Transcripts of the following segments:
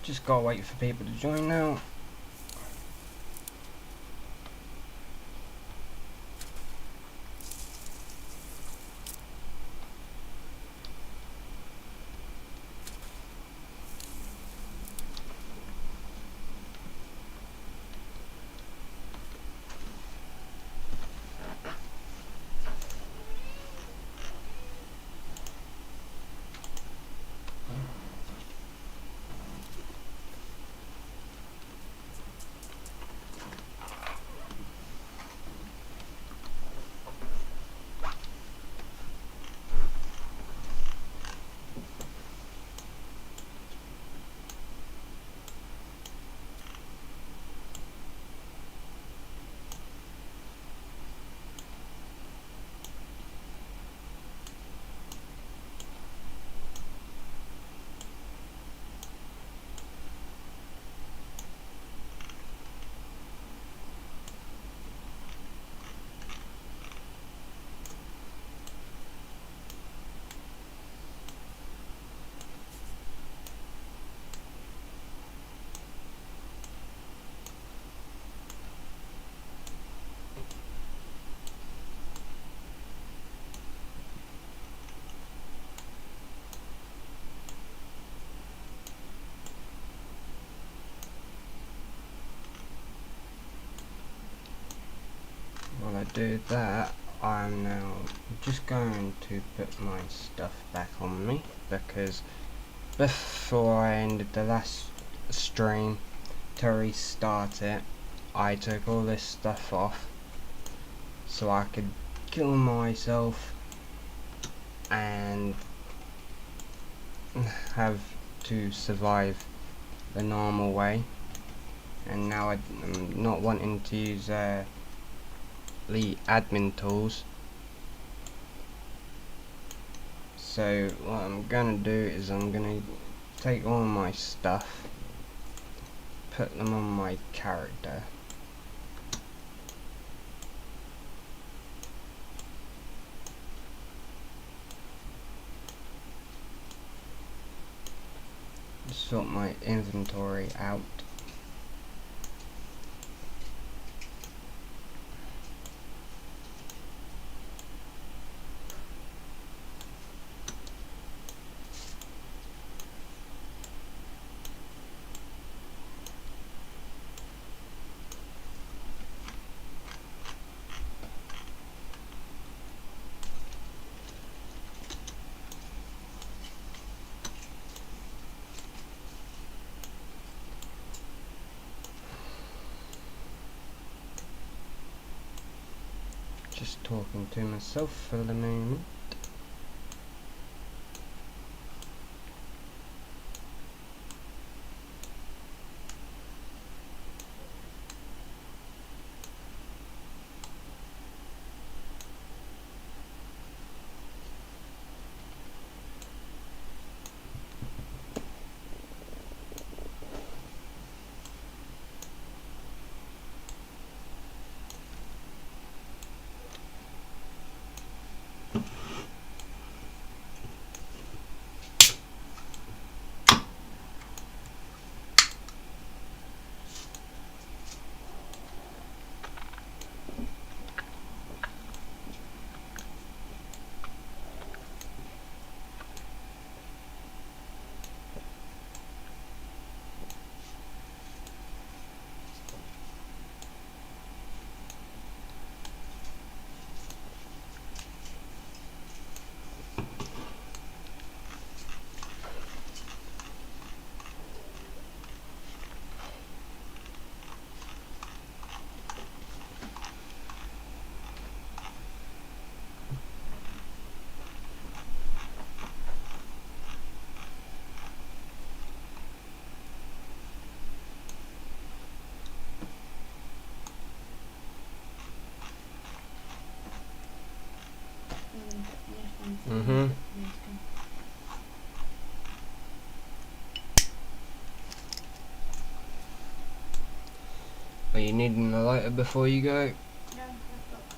Just gotta wait for people to join now. While I do that, I'm now just going to put my stuff back on me, because before I ended the last stream to restart it, I took all this stuff off so I could kill myself and have to survive the normal way. And now I'm not wanting to use the admin tools, so what I'm gonna do is I'm gonna take all my stuff, put them on my character, sort my inventory out. Just talking to myself for the moment. Are you needing a lighter before you go? No, I've got one.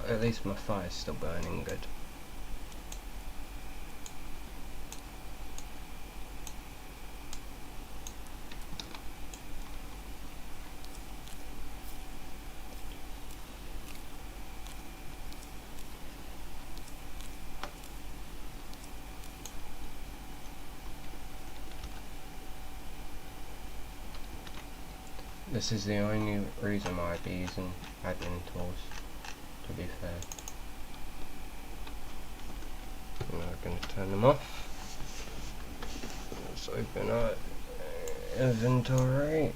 at least my fire's still burning good. This is the only reason why I'd be using admin tools, to be fair. I'm now going to turn them off. Let's open our inventory.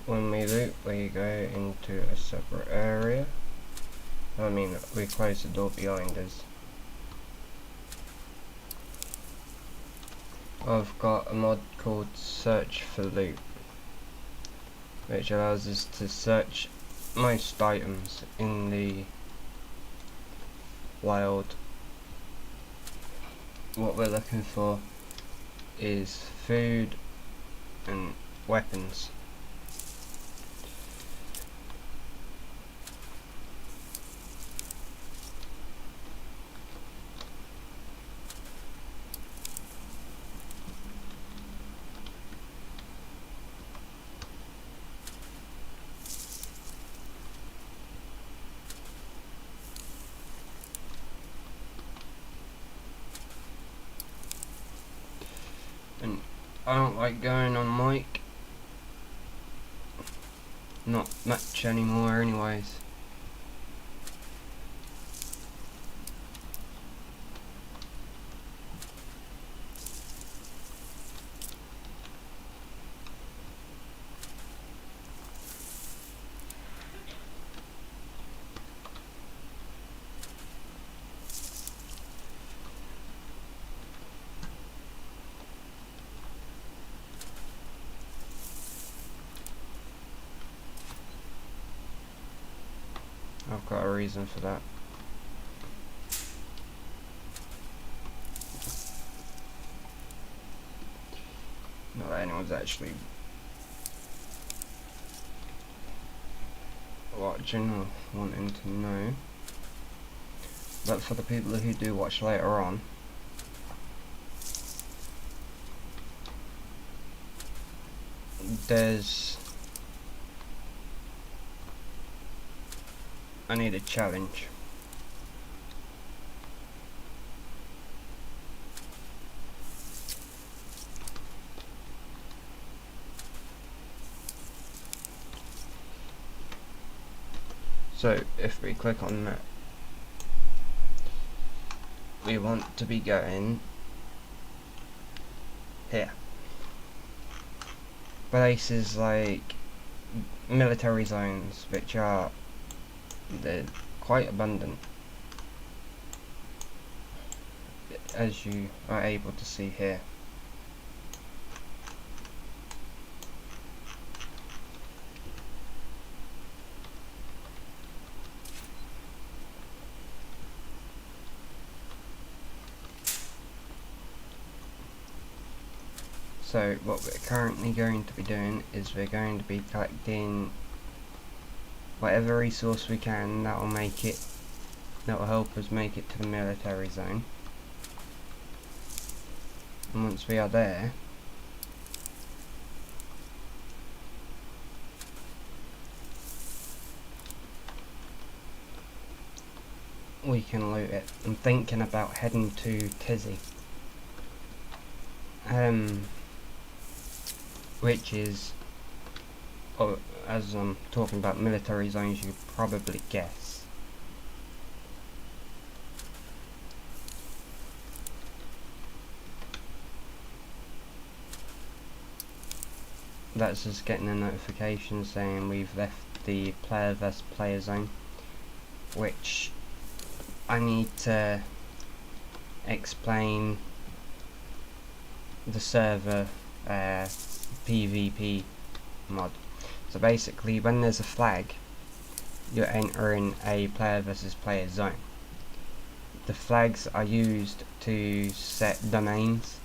When we loot, we go into a separate area. I mean, we close the door behind us. I've got a mod called Search for Loot, which allows us to search most items in the wild. What we're looking for is food and weapons. And I don't like going on mic, not much anymore anyways. I've got a reason for that. Not that anyone's actually watching or wanting to know, but for the people who do watch later on, I need a challenge. So if we click on that, we want to be going here. Places like military zones, which they're quite abundant, as you are able to see here. So what we're currently going to be doing is we're going to be collecting whatever resource we can that will help us make it to the military zone. And once we are there, we can loot it. I'm thinking about heading to DayZ, which is, as I'm talking about military zones, you could probably guess. That's just getting a notification saying we've left the player vs player zone, which I need to explain the server PvP mod. So basically, when there's a flag, you're entering a player versus player zone. The flags are used to set domains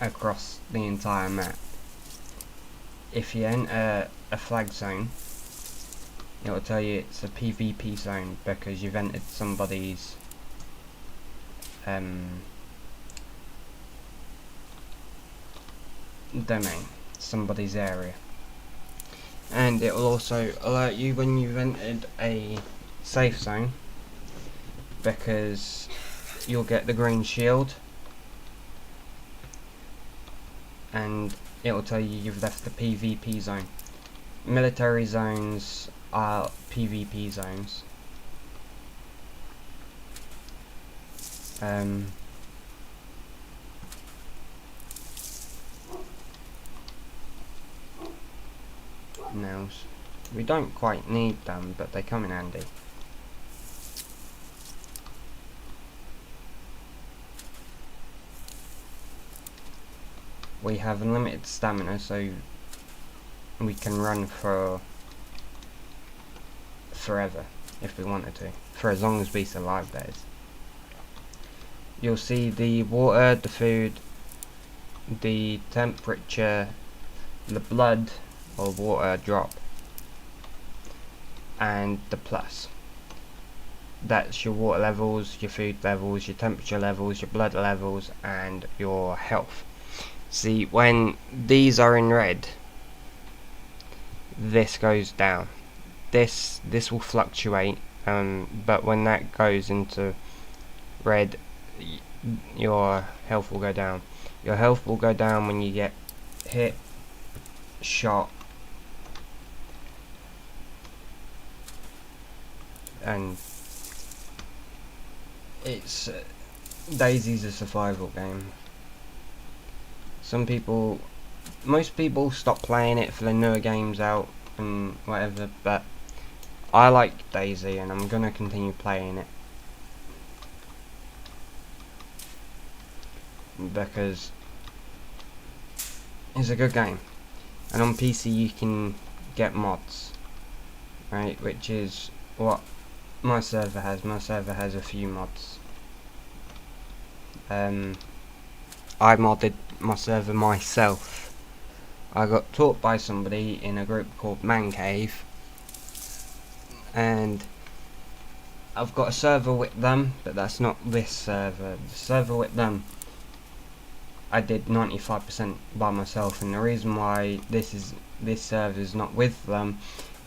across the entire map. If you enter a flag zone, it will tell you it's a PvP zone because you've entered somebody's domain, somebody's area. And it will also alert you when you've entered a safe zone, because you'll get the green shield and it will tell you you've left the PvP zone. Military zones are PvP zones. Nails. We don't quite need them, but they come in handy. We have unlimited stamina, so we can run for forever if we wanted to, for as long as we survive, that is. You'll see the water, the food, the temperature, the blood or water drop, and the plus. That's your water levels, your food levels, your temperature levels, your blood levels, and your health. See, when these are in red, this goes down. This will fluctuate, but when that goes into red, your health will go down. Your health will go down when you get hit, shot, and it's DayZ's a survival game. Most people stop playing it for the newer games out and whatever, but I like DayZ and I'm gonna continue playing it because it's a good game. And on PC you can get mods, right, which is what my server has. My server has a few mods. I modded my server myself. I got taught by somebody in a group called Man Cave, and I've got a server with them, but that's not this server. The server with them I did 95% by myself, and the reason why this server is not with them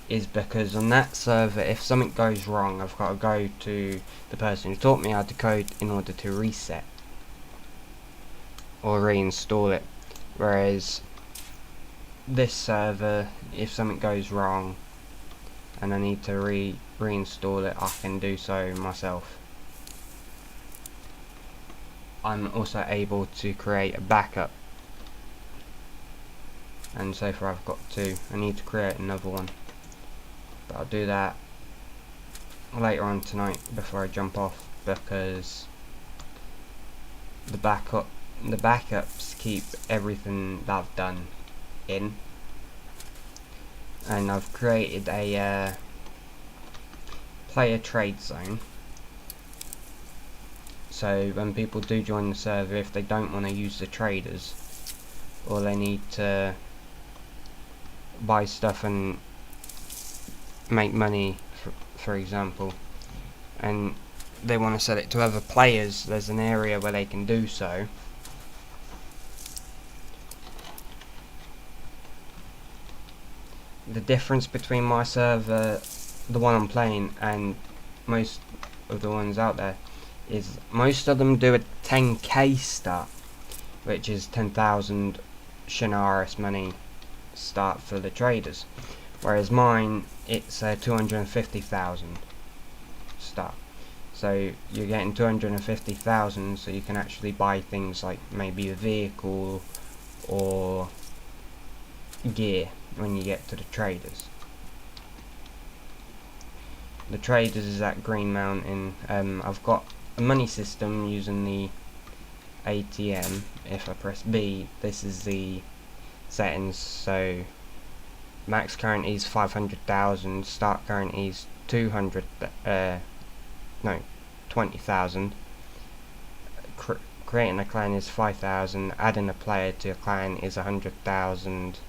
is because on that server, if something goes wrong, I've got to go to the person who taught me how to code in order to reset or reinstall it. Whereas this server, if something goes wrong and I need to reinstall it, I can do so myself. I'm also able to create a backup, and so far I've got 2. I need to create another one, but I'll do that later on tonight before I jump off, because the backups keep everything that I've done in. And I've created a player trade zone, so when people do join the server, if they don't want to use the traders, or they need to buy stuff and make money, for example, and they want to sell it to other players, there's an area where they can do so. The difference between my server, the one I'm playing, and most of the ones out there is most of them do a 10k start, which is 10,000 Shinaris money start for the traders, whereas mine, it's a 250,000 start. So you're getting 250,000, so you can actually buy things like maybe a vehicle or gear when you get to the traders. the traders is at Green Mountain. I've got a money system using the ATM. If I press B, this is the settings. So max current is 500,000, start current is 20,000. Creating a clan is 5,000. Adding a player to a clan is 100,000.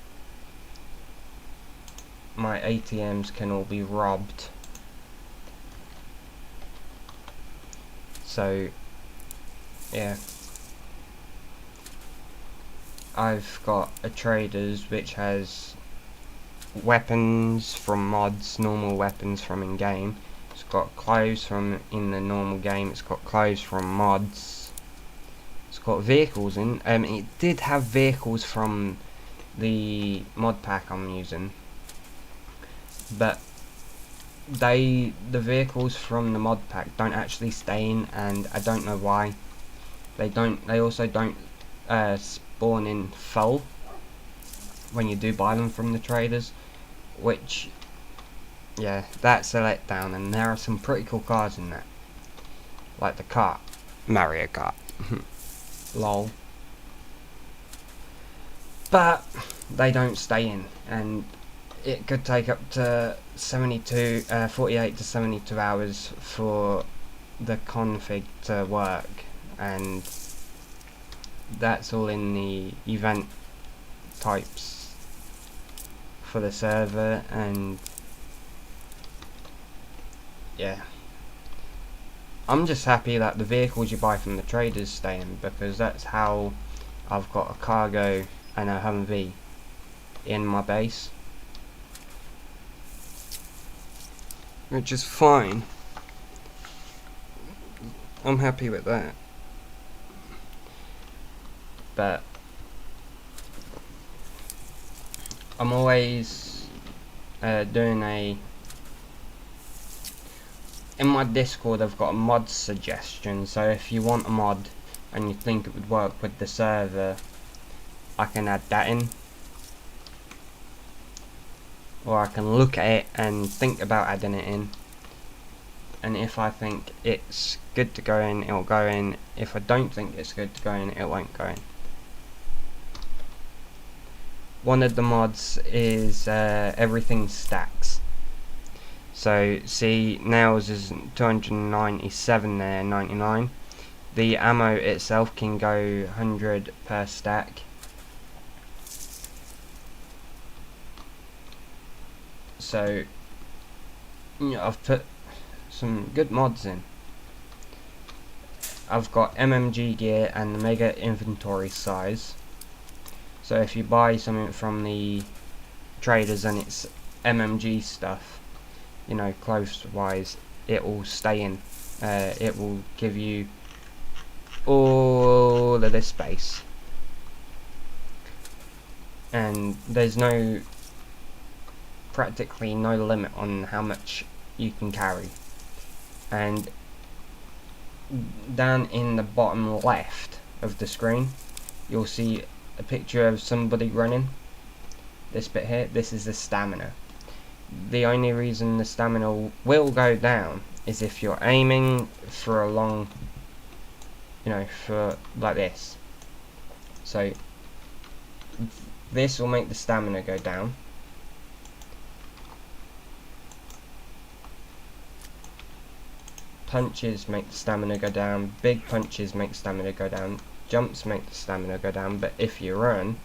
My ATMs can all be robbed. So yeah, I've got a traders which has weapons from mods, normal weapons from in-game. It's got clothes from in the normal game. It's got clothes from mods. It's got vehicles in. It did have vehicles from the mod pack I'm using, but the vehicles from the mod pack don't actually stay in, and I don't know why. They also don't spawn in full when you do buy them from the traders, which, yeah, that's a letdown. And there are some pretty cool cars in that, like the kart, Mario Kart. Lol. But they don't stay in, and it could take up to 48 to 72 hours for the config to work, and that's all in the event types for the server. And yeah, I'm just happy that the vehicles you buy from the traders stay in, because that's how I've got a cargo and a Humvee in my base, which is fine. I'm happy with that. But I'm always doing in my Discord I've got a mod suggestion, so if you want a mod and you think it would work with the server, I can add that in, or I can look at it and think about adding it in, and if I think it's good to go in, it'll go in. If I don't think it's good to go in, it won't go in. One of the mods is everything stacks. So see, nails is 297 there, 99. The ammo itself can go 100 per stack. So I've put some good mods in. I've got MMG gear and the mega inventory size. So if you buy something from the traders and it's MMG stuff, you know, clothes wise, it will stay in. It will give you all of this space, and there's practically no limit on how much you can carry. And down in the bottom left of the screen, you'll see a picture of somebody running. This bit here, this is the stamina. The only reason the stamina will go down is if you're aiming for a long, you know, for like this. So this will make the stamina go down. Punches make the stamina go down. Big punches make stamina go down. Jumps make the stamina go down. But if you run,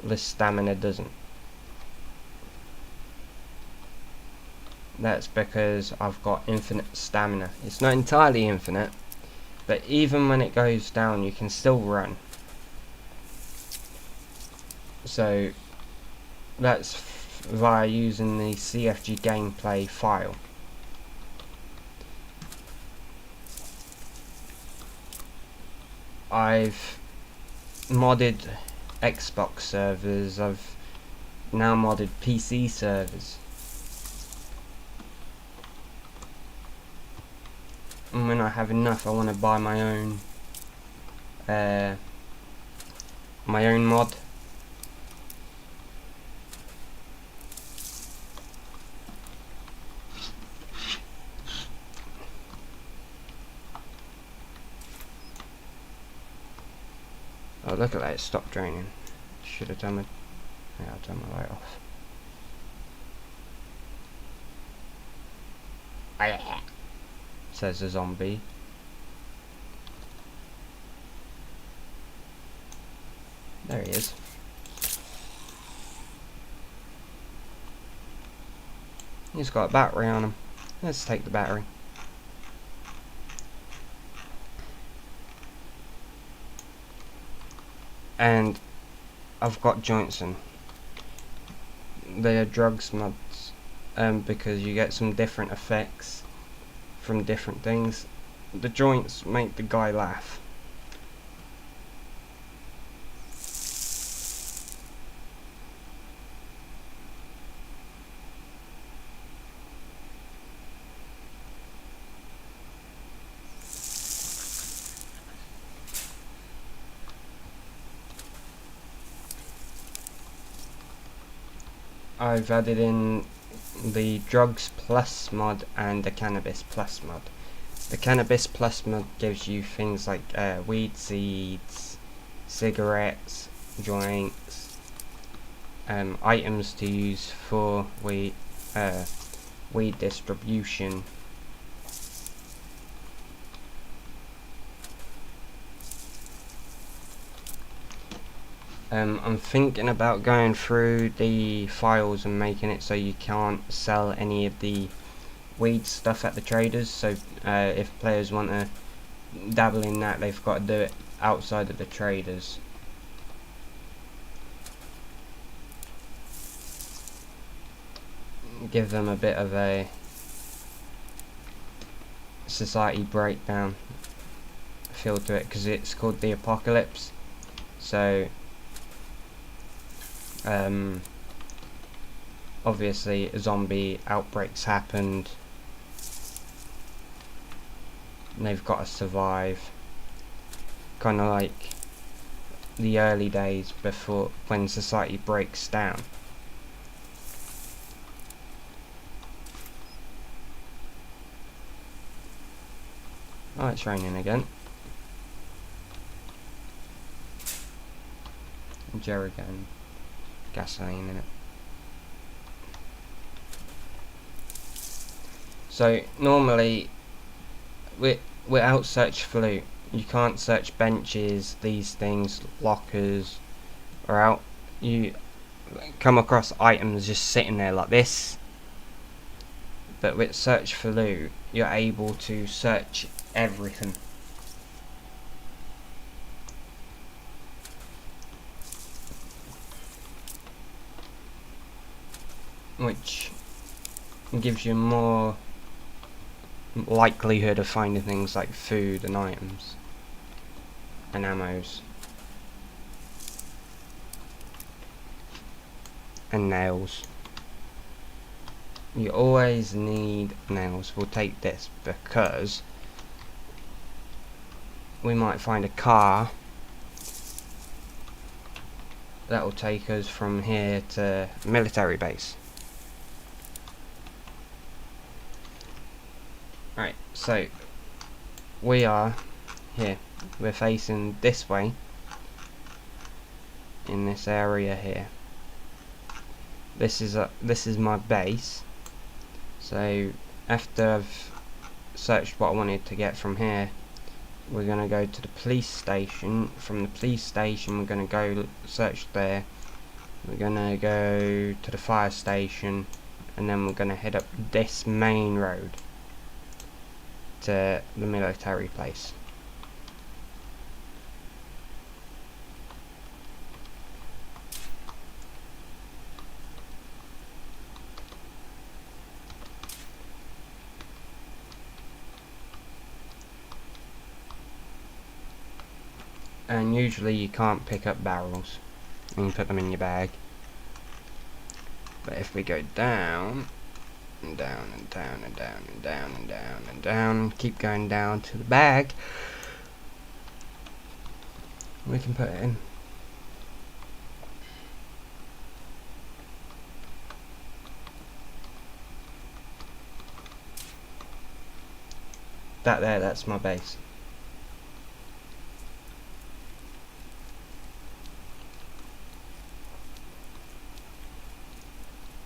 the stamina doesn't. That's because I've got infinite stamina. It's not entirely infinite, but even when it goes down, you can still run. So that's via using the CFG gameplay file. I've modded Xbox servers, I've now modded PC servers, and when I have enough I want to buy my own mod. Oh, look at that, it stopped draining. Should have done my... Yeah, I'll turn my light off. Says the zombie. There he is. He's got a battery on him. Let's take the battery. And I've got Johnson. They are drugs mods, because you get some different effects from different things. The joints make the guy laugh. I've added in the Drugs Plus mod and the Cannabis Plus mod. The Cannabis Plus mod gives you things like weed seeds, cigarettes, joints, items to use for weed distribution. I'm thinking about going through the files and making it so you can't sell any of the weed stuff at the traders, so if players want to dabble in that, they've got to do it outside of the traders. Give them a bit of a society breakdown feel to it, because it's called the apocalypse. So obviously zombie outbreaks happened, and they've got to survive, kind of like the early days before, when society breaks down. Oh, it's raining again. Jerrycan gasoline in it. So normally without search for loot, you can't search benches, these things, lockers, or out. You come across items just sitting there like this. But with search for loot, you're able to search everything. Which gives you more likelihood of finding things like food and items and ammos and nails. You always need nails. We'll take this because we might find a car that will take us from here to military base. Right, so we are here. We're facing this way in this area here. This is my base. So after I've searched what I wanted to get from here, we're gonna go to the police station. From the police station, we're gonna go search there. We're gonna go to the fire station, and then we're gonna head up this main road to the military place. And usually you can't pick up barrels and put them in your bag. But if we go down and down and down and down and down and down and down and keep going down to the bag, we can put it in. That's my base.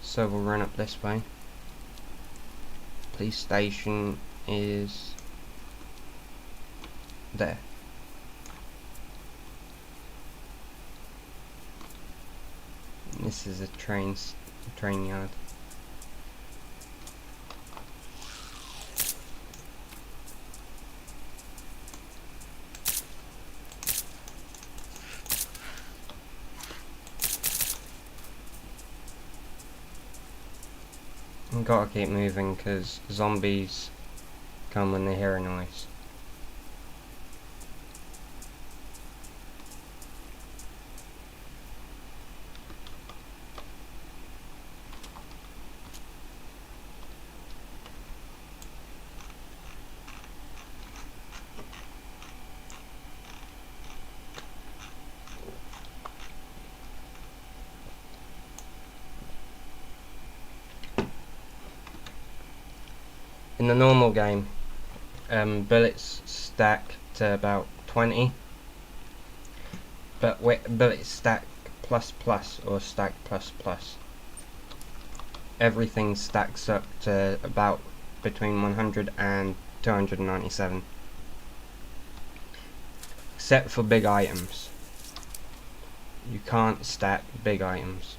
so we'll run up this way. Police station is there. This is a train yard. Gotta keep moving because zombies come when they hear a noise. In the normal game, bullets stack to about 20, but bullets stack plus plus or stack plus plus. Everything stacks up to about between 100 and 297, except for big items. You can't stack big items.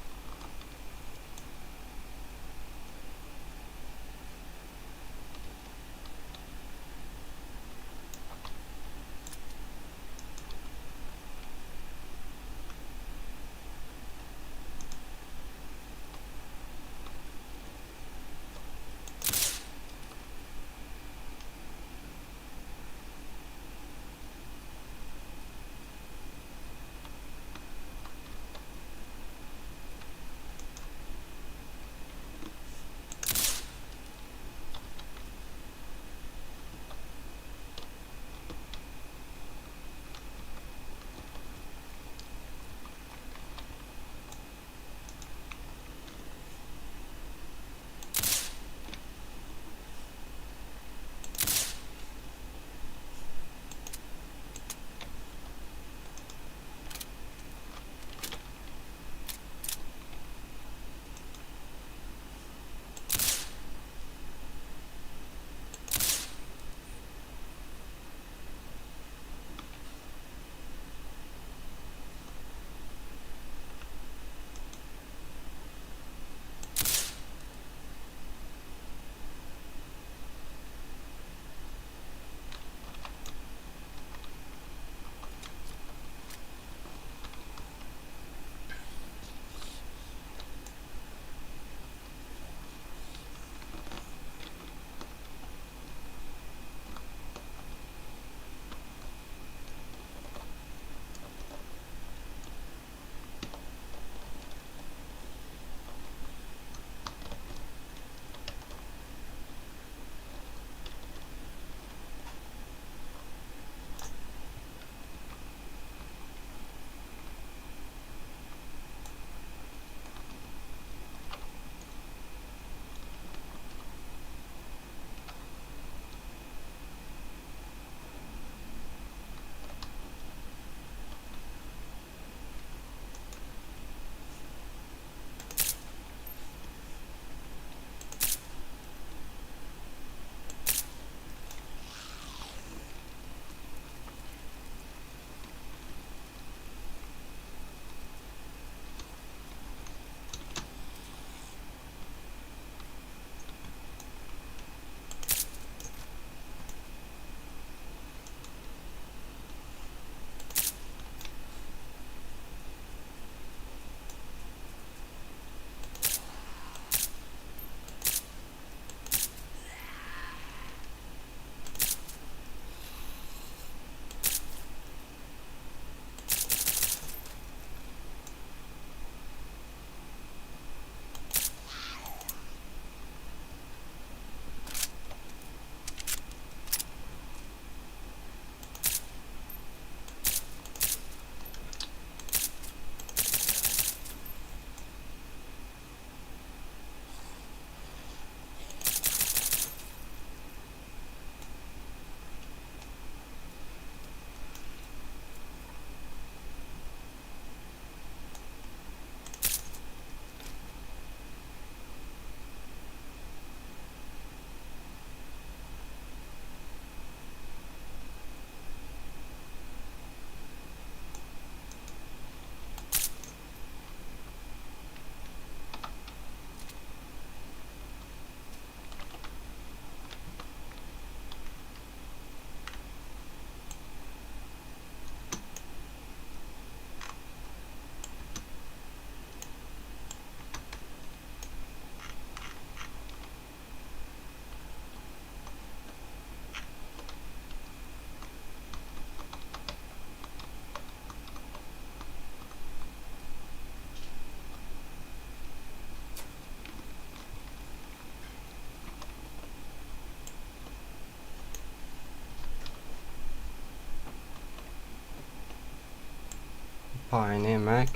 Pioneer mag.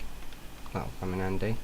That'll come in handy.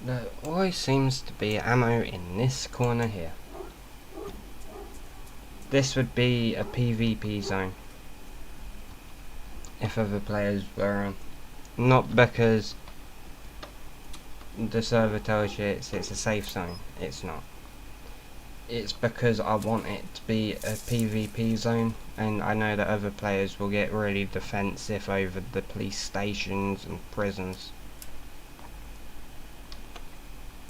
There always seems to be ammo in this corner here. This would be a PvP zone if other players were on. Not because the server tells you it's a safe zone. It's not. It's because I want it to be a PvP zone, and I know that other players will get really defensive over the police stations and prisons,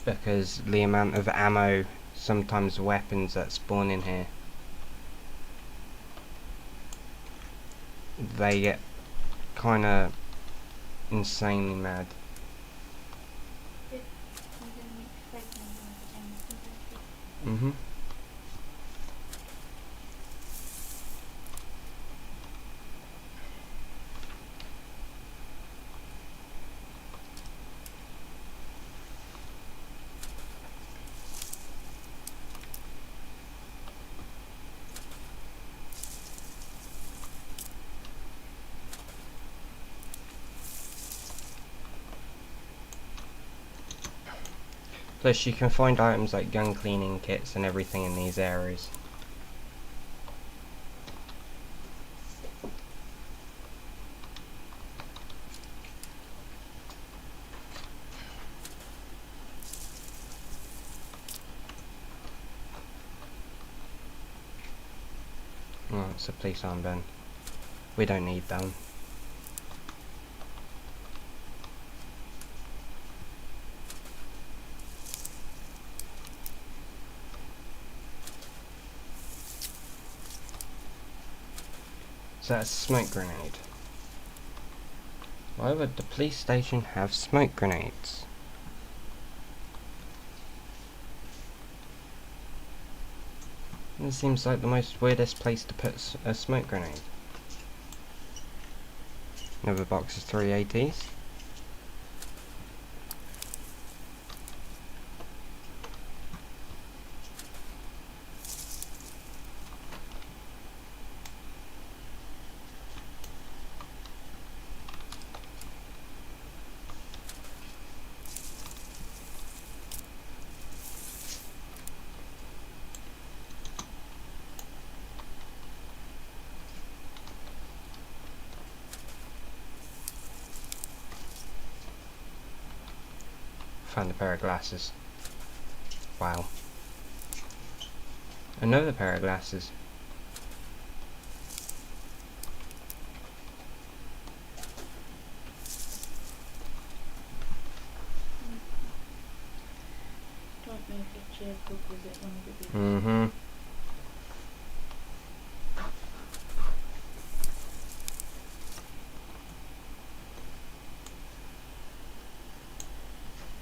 because the amount of ammo, sometimes weapons that spawn in here, they get kinda insanely mad. Mhm. Plus you can find items like gun cleaning kits and everything in these areas. Oh, it's a police armband. We don't need them. So that's a smoke grenade. Why would the police station have smoke grenades? This seems like the most weirdest place to put a smoke grenade. Another box of 380s. Found a pair of glasses. Wow. Another pair of glasses. Don't make it cheerful because it won't be. Mm-hmm.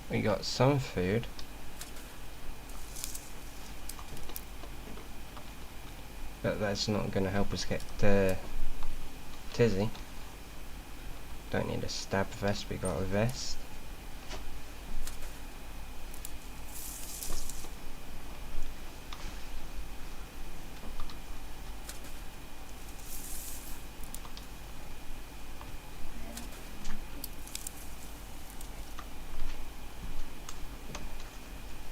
We got some food. But that's not going to help us get Tizzy. Don't need a stab vest, we got a vest.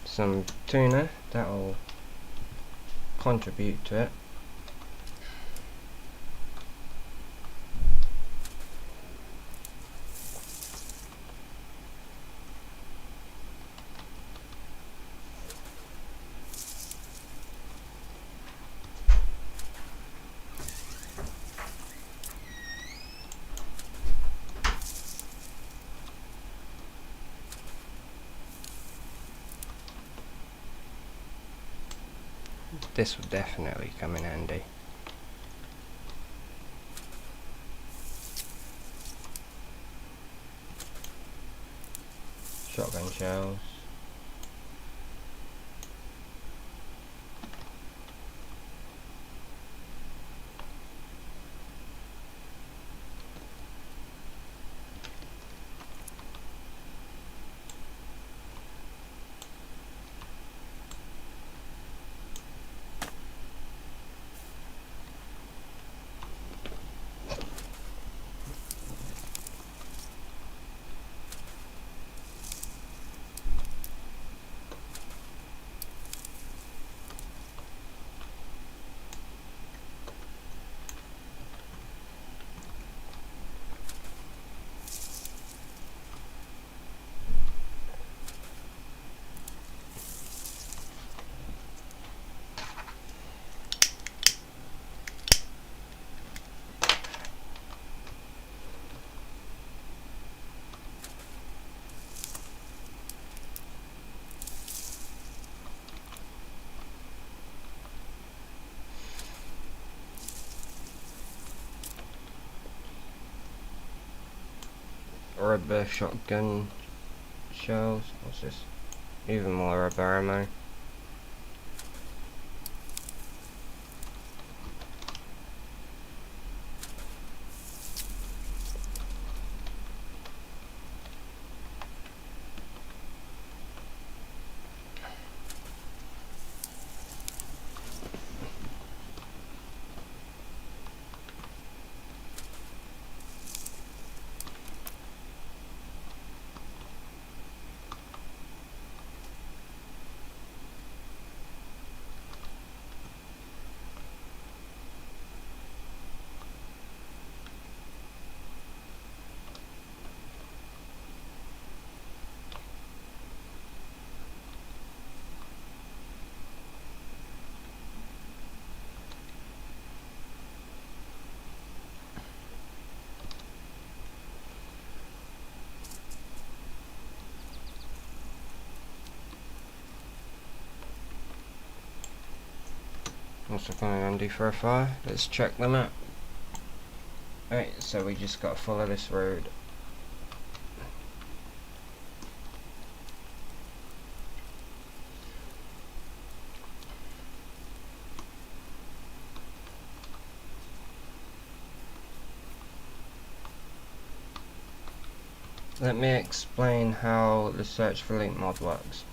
Some tuna, that'll contribute to it. this would definitely come in handy. Shotgun shells. Rubber shotgun shells. What's this? Even more rubber ammo. Also coming handy for a fire. Let's check them out. Right, so we just gotta follow this road. Let me explain how the search for loot mod works.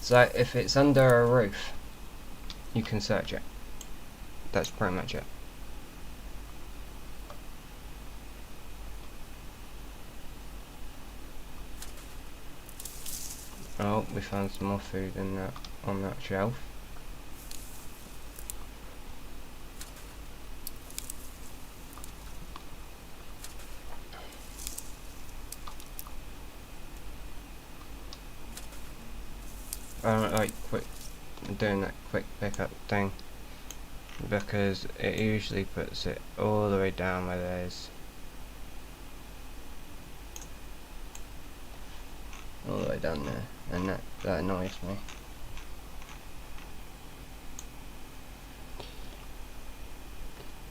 So if it's under a roof, you can search it. That's pretty much it. Oh, we found some more food in that on that shelf. I don't like doing that quick pickup thing because it usually puts it all the way down where there's all the way down there, and that annoys me.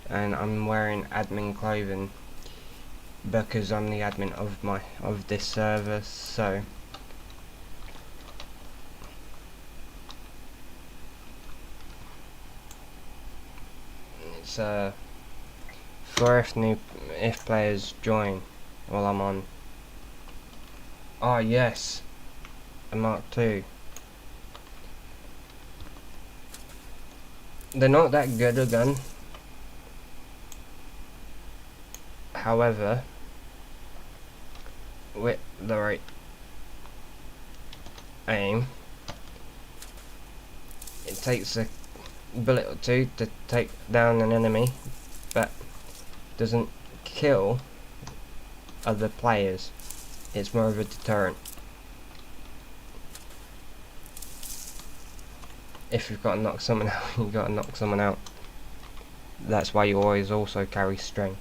And I'm wearing admin clothing because I'm the admin of this server, so it's for if players join while I'm on. Oh yes, a Mark II. They're not that good a gun. However, with the right aim, it takes a bullet or two to take down an enemy, but doesn't kill other players. It's more of a deterrent. If you've got to knock someone out, you've got to knock someone out. That's why you always also carry string.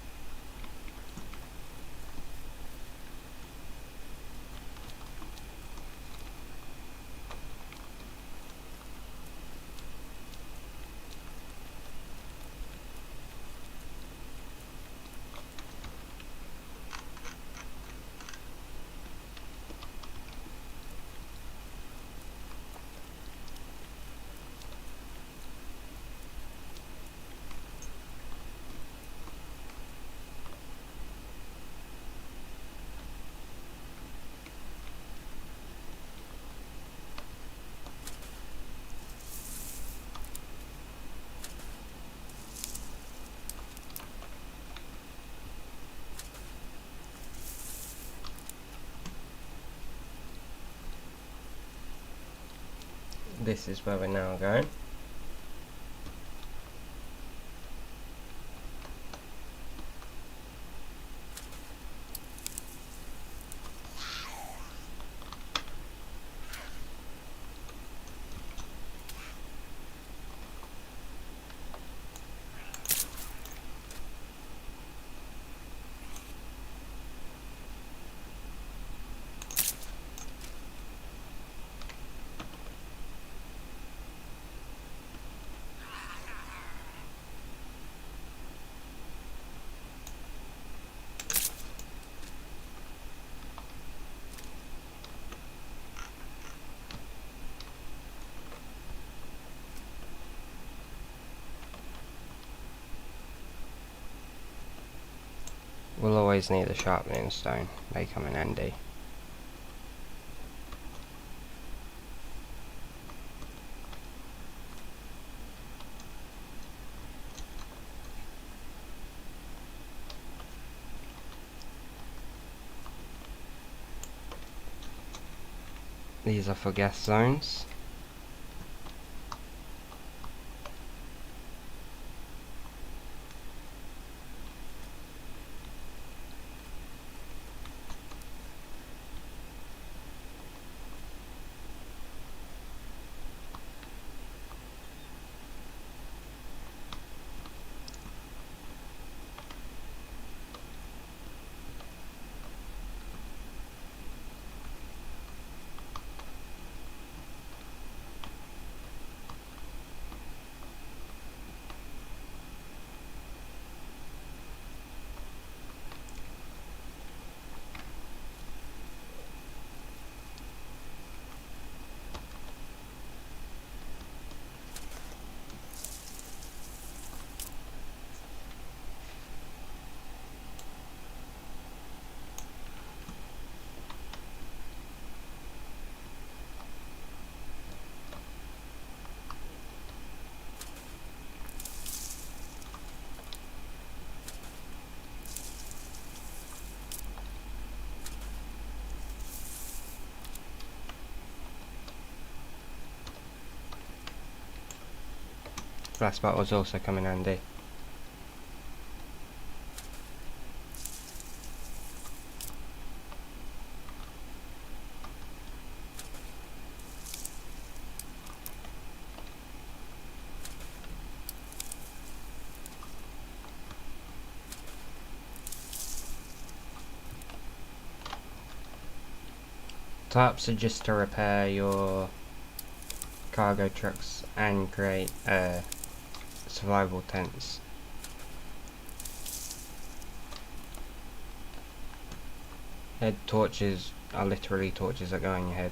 this is where we're now going. We'll always need a sharpening stone, they come in handy. These are for gas zones. Glass bottles also come in handy. Tarps are just to repair your cargo trucks and create survival tents. Head torches are literally torches that go on your head.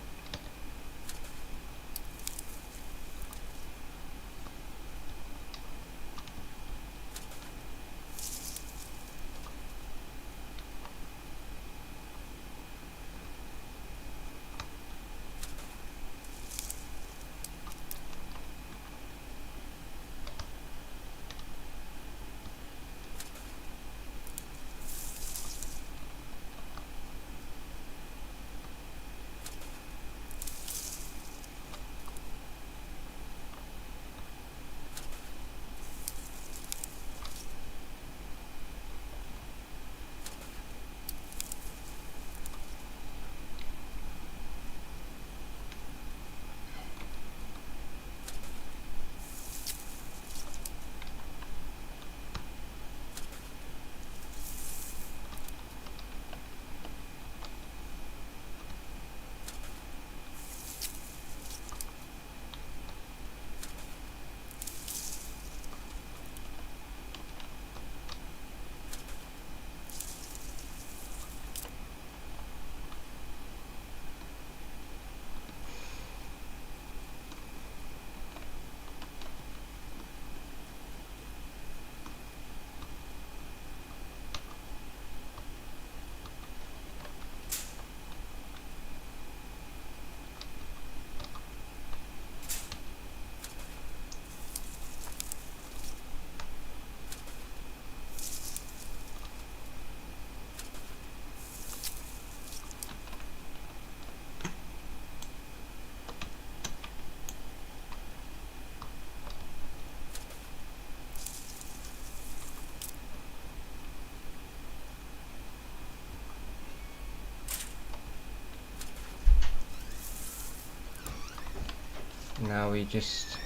Now we just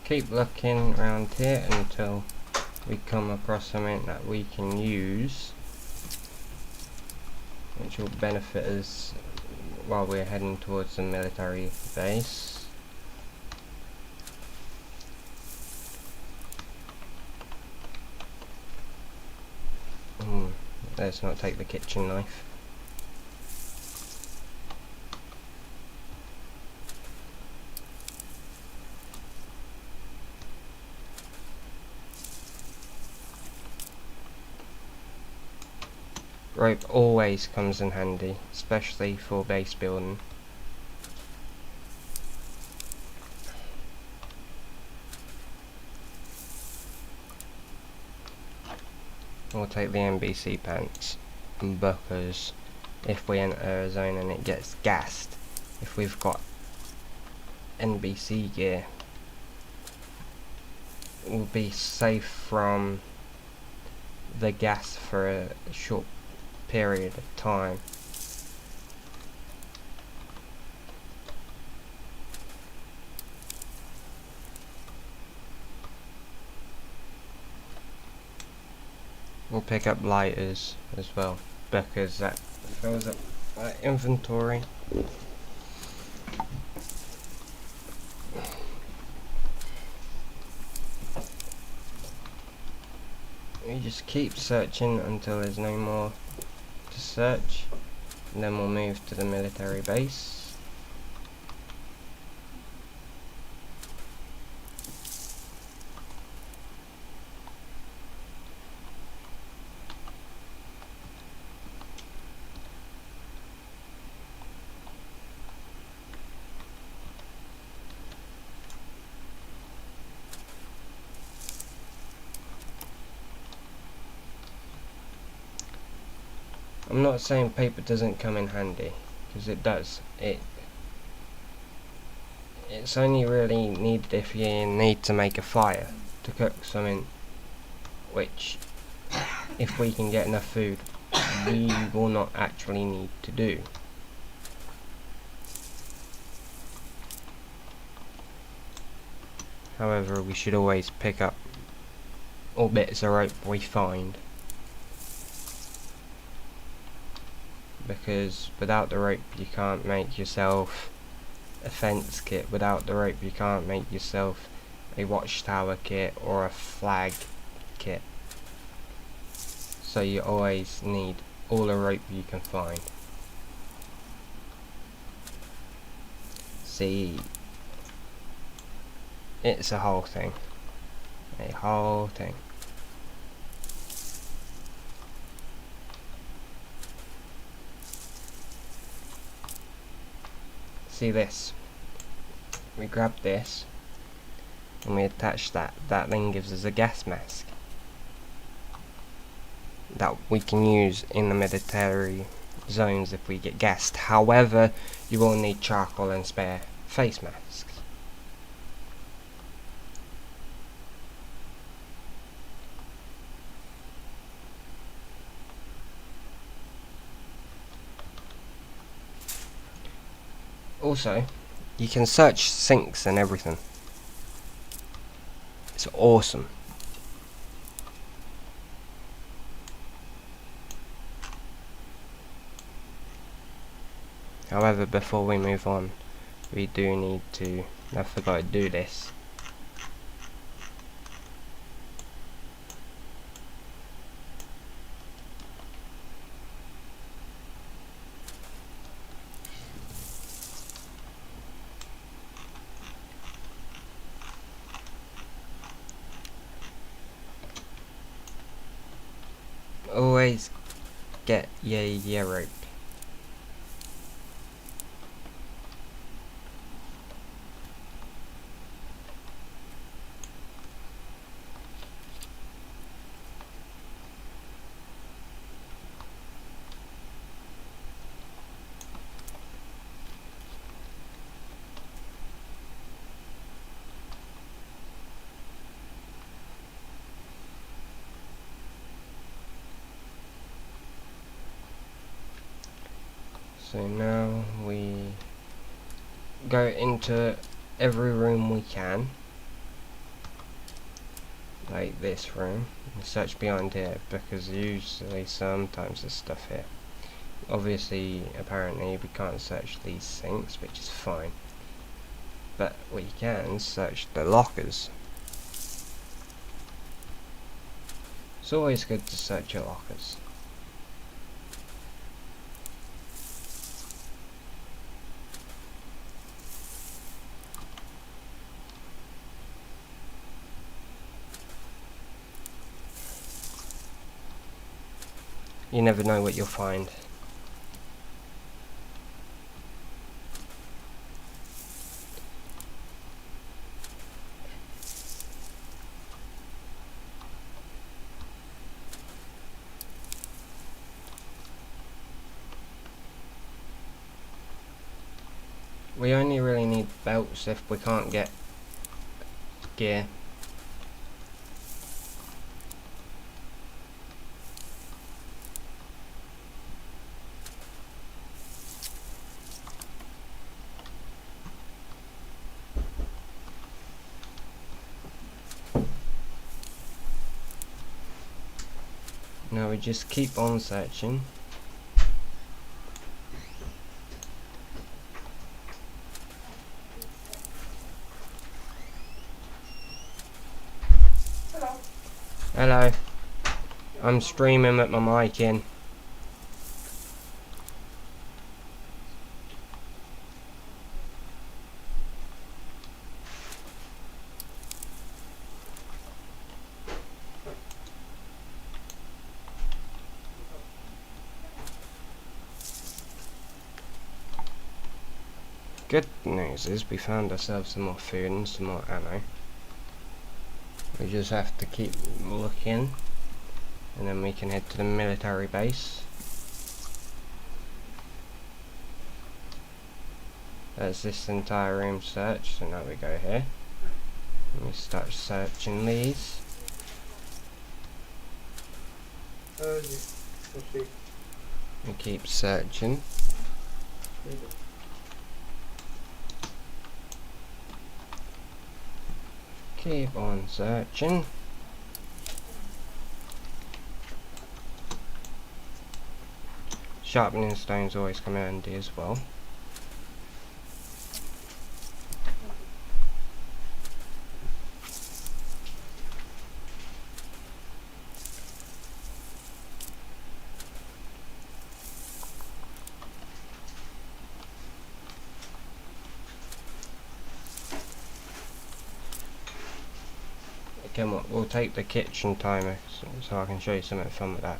keep looking around here until we come across something that we can use, which will benefit us while we're heading towards the military base. Let's not take the kitchen knife. Rope always comes in handy, especially for base building. We'll take the NBC pants, because if we enter a zone and it gets gassed, if we've got NBC gear, we'll be safe from the gas for a short period of time. We'll pick up lighters as well, because that fills up our inventory. We just keep searching until there's no more to search, and then we'll move to the military base. I'm not saying paper doesn't come in handy, because it does. It's only really needed if you need to make a fire to cook something, which, if we can get enough food, we will not actually need to do. However, we should always pick up all bits of rope we find, because without the rope you can't make yourself a fence kit, without the rope you can't make yourself a watchtower kit or a flag kit, so you always need all the rope you can find. See, it's a whole thing. See this, we grab this and we attach that then gives us a gas mask that we can use in the military zones if we get gassed. However, you will need charcoal and spare face masks. Also, you can search sinks and everything. It's awesome. However, before we move on, we do need to, I forgot to do this. Always get your rope. So now we go into every room we can. Like this room. And search behind here, because usually sometimes there's stuff here. Obviously, apparently we can't search these sinks, which is fine. But we can search the lockers. It's always good to search your lockers. You never know what you'll find. We only really need belts if we can't get gear. Now we just keep on searching. Hello. I'm streaming with my mic in. Good news is we found ourselves some more food and some more ammo. We just have to keep looking, and then we can head to the military base. There's this entire room searched, so now we go here. And we start searching these. We keep searching. Keep on searching. Sharpening stones always come handy as well. Come on, we'll take the kitchen timer so I can show you something fun with that.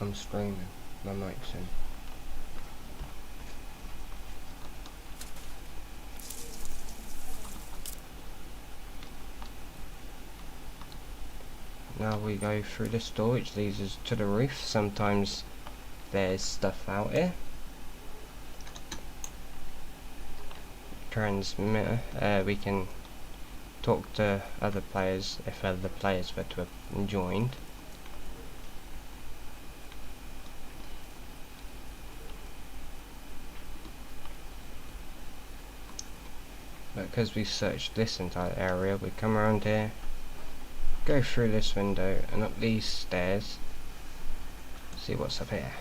I'm streaming, my mic's in. Now we go through this door which leads us to the roof. Sometimes there's stuff out here. Transmitter, we can talk to other players if other players were to have joined. But because we searched this entire area, we come around here, go through this window and up these stairs, see what's up here.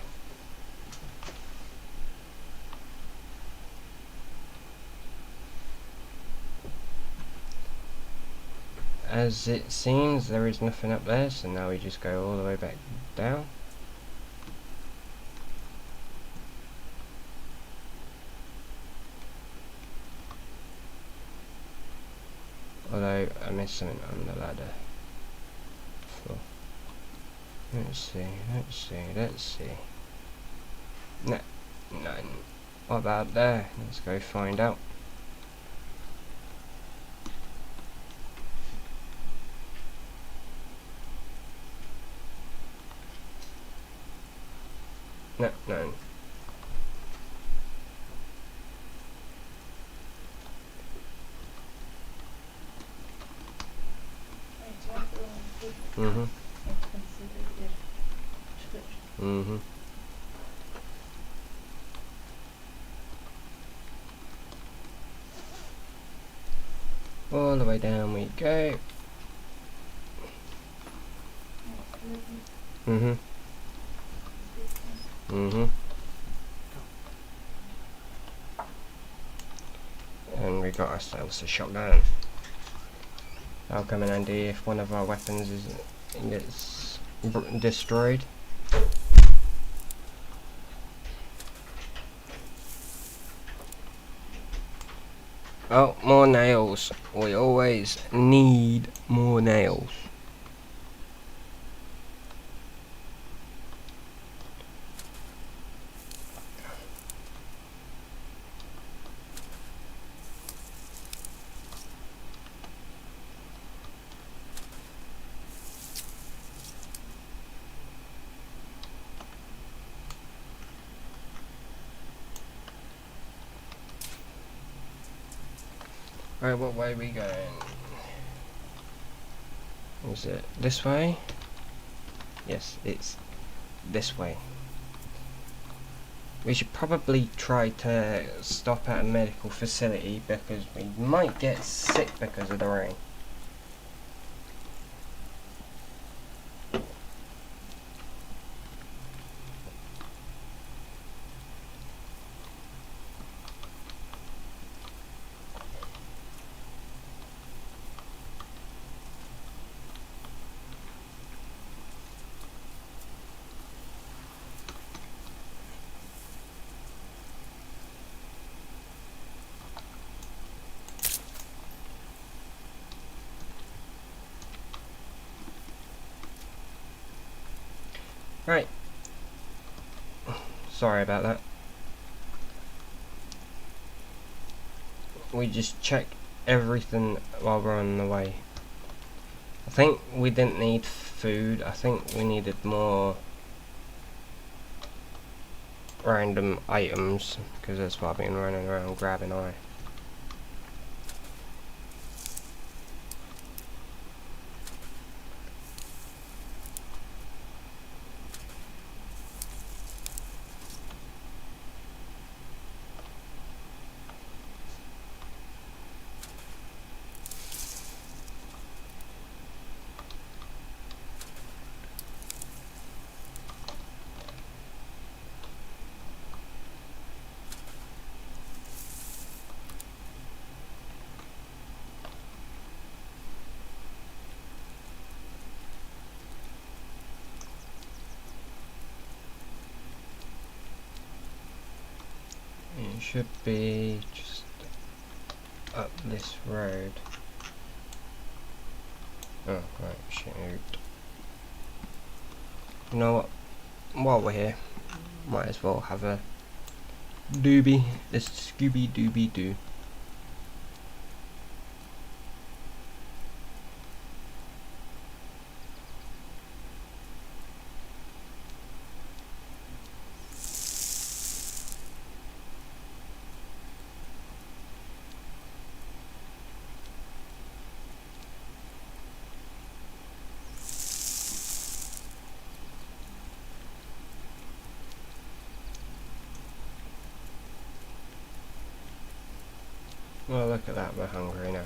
As it seems, there is nothing up there, so now we just go all the way back down. Although I missed something on the ladder. Let's see. No, none. What about there? Let's go find out. No, no. All the way down we go. Mhm. Mhm. And we got ourselves a shotgun. That'll come in handy if one of our weapons gets destroyed. Oh, more nails. We always need more nails. Right, what way are we going? Is it this way? Yes, it's this way. We should probably try to stop at a medical facility because we might get sick because of the rain. Right. Sorry about that. We just check everything while we're on the way. I think we didn't need food. I think we needed more random items because that's what I've been running around grabbing on. It should be just up this road. Oh, right, shoot. You know what? While we're here, might as well have a doobie. This Scooby Dooby Doo. Well, look at that, we're hungry now.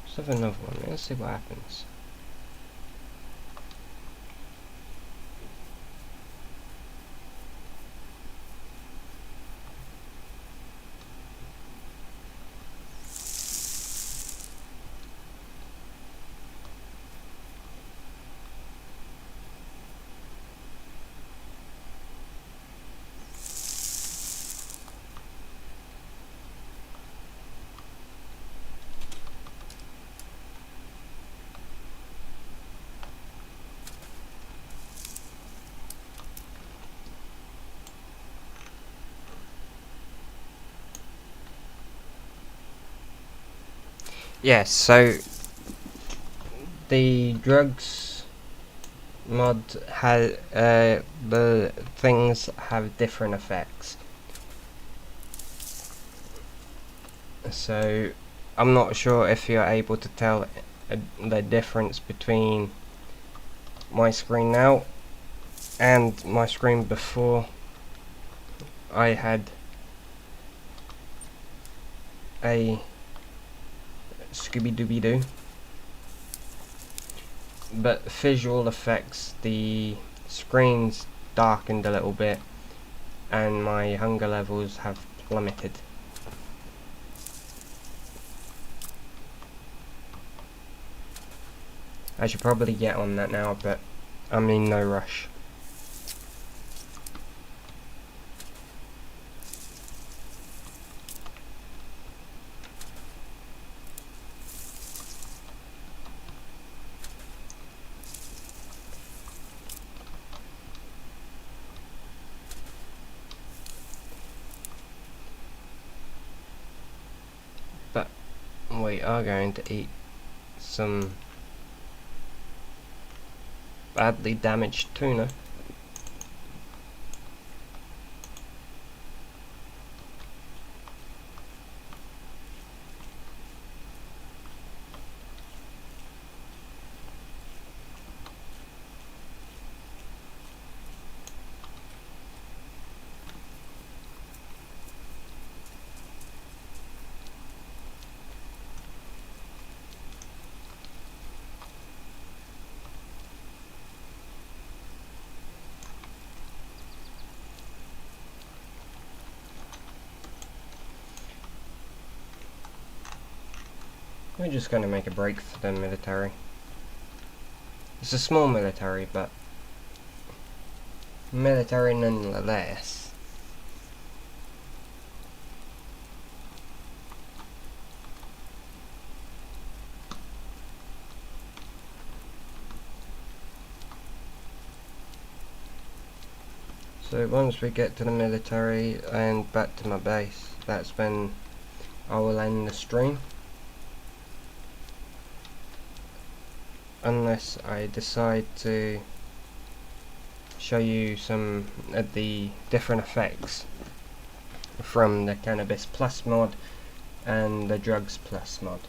Let's have another one, let's see what happens. Yes, so the drugs mod has the things have different effects. So I'm not sure if you're able to tell the difference between my screen now and my screen before I had a Scooby Dooby Doo. But visual effects, the screen's darkened a little bit and my hunger levels have plummeted. I should probably get on that now, but I'm in no rush. But we are going to eat some badly damaged tuna. We're just going to make a break for the military. It's a small military, but military nonetheless. So once we get to the military and back to my base, that's when I will end the stream. Unless I decide to show you some of the different effects from the Cannabis Plus mod and the Drugs Plus mod.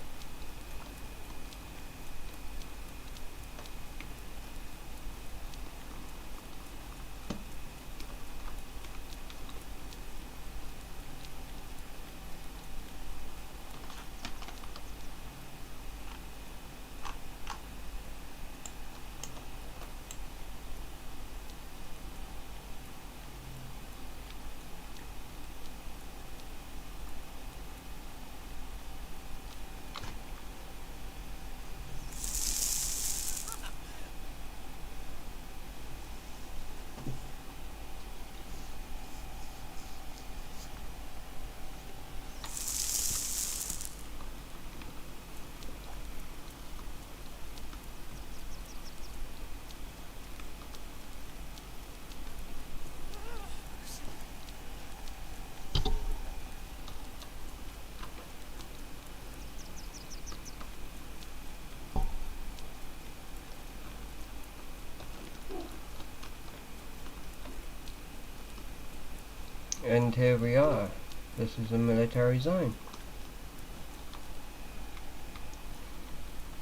And here we are. This is a military zone.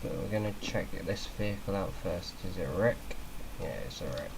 But we're going to check this vehicle out first. Is it a wreck? Yeah, it's a wreck.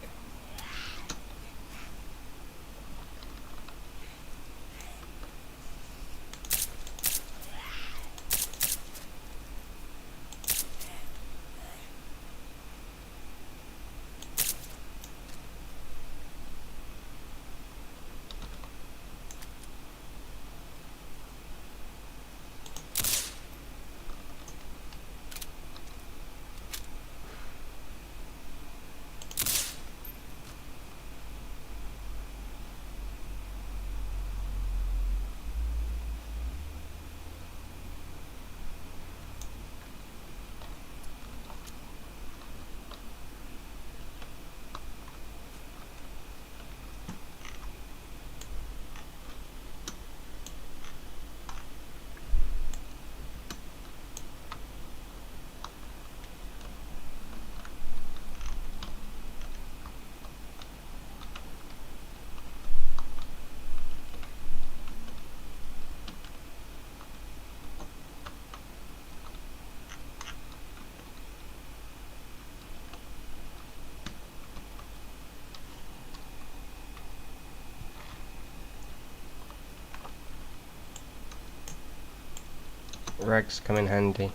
Regs come in handy.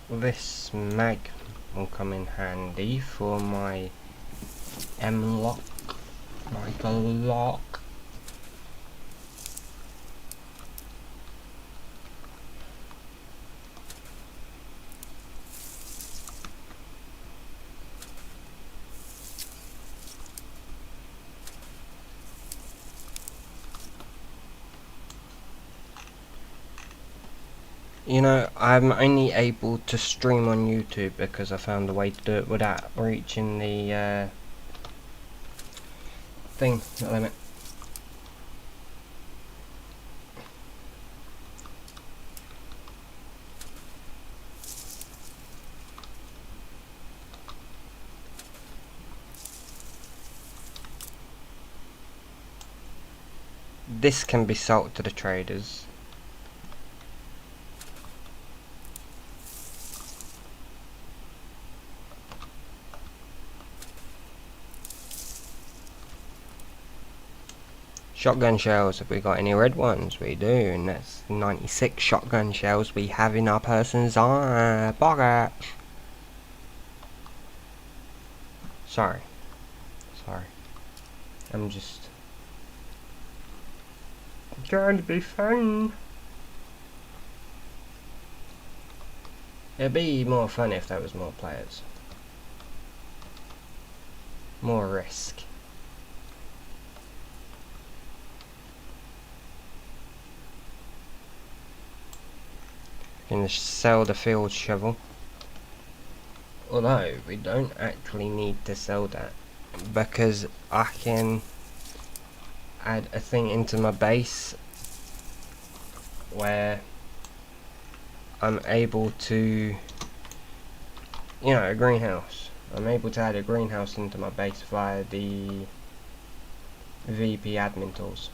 This mag will come in handy for my M-lock, my Glock. You know, I'm only able to stream on YouTube because I found a way to do it without reaching the thing limit. This can be sold to the traders. Shotgun shells, have we got any red ones? We do, and that's 96 shotgun shells we have in our person's pocket. Sorry. I'm just trying to be fun. It'd be more fun if there was more players. More risk. Can sell the field shovel. Although we don't actually need to sell that because I can add a thing into my base where I'm able to, you know, a greenhouse. I'm able to add a greenhouse into my base via the VP admin tools.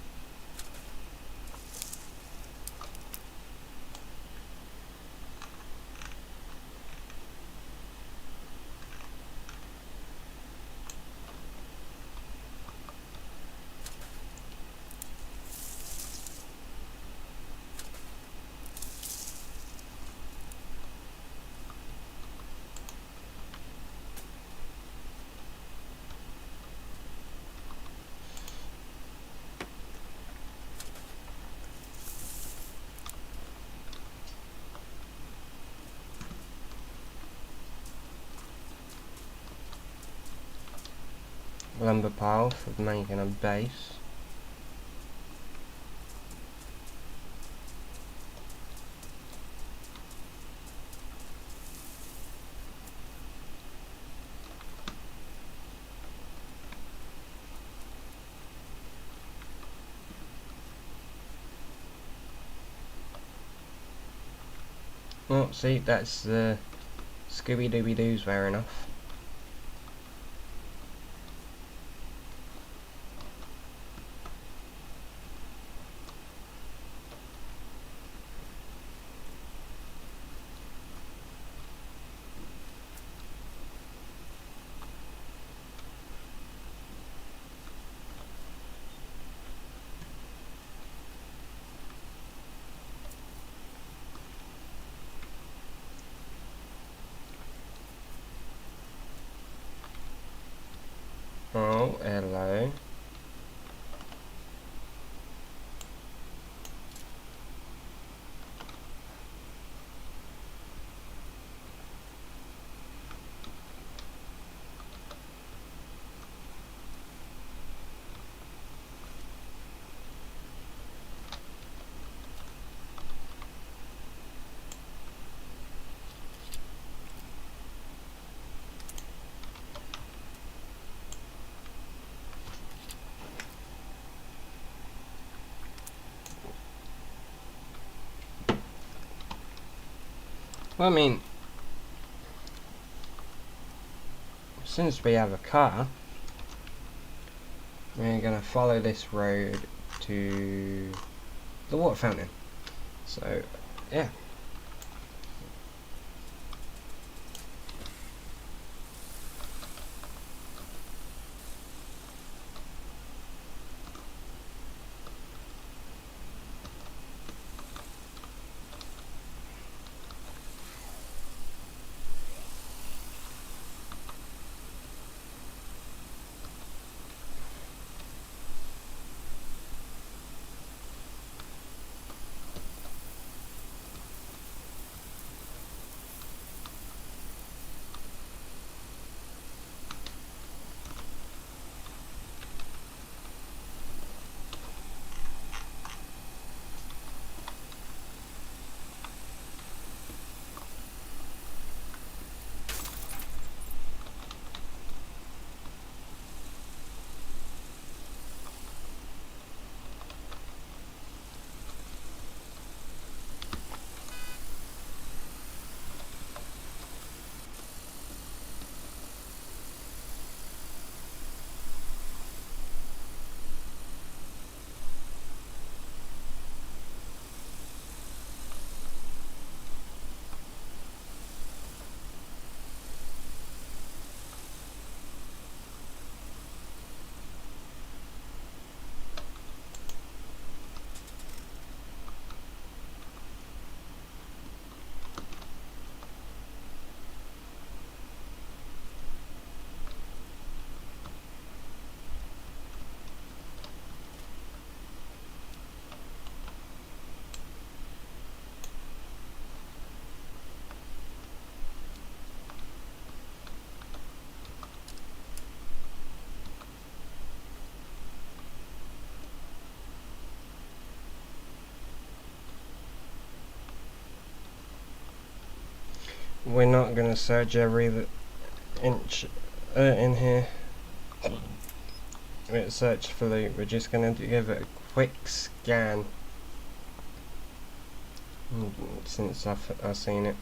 Lumber pile for making a base. Well, see, that's the Scooby-Dooby-Doo's fair enough. Oh, hello. Well, I mean, since we have a car, we're going to follow this road to the water fountain. So, yeah. We're not going to search every inch in here. Let's search for loot. We're just going to give it a quick scan since I've seen it.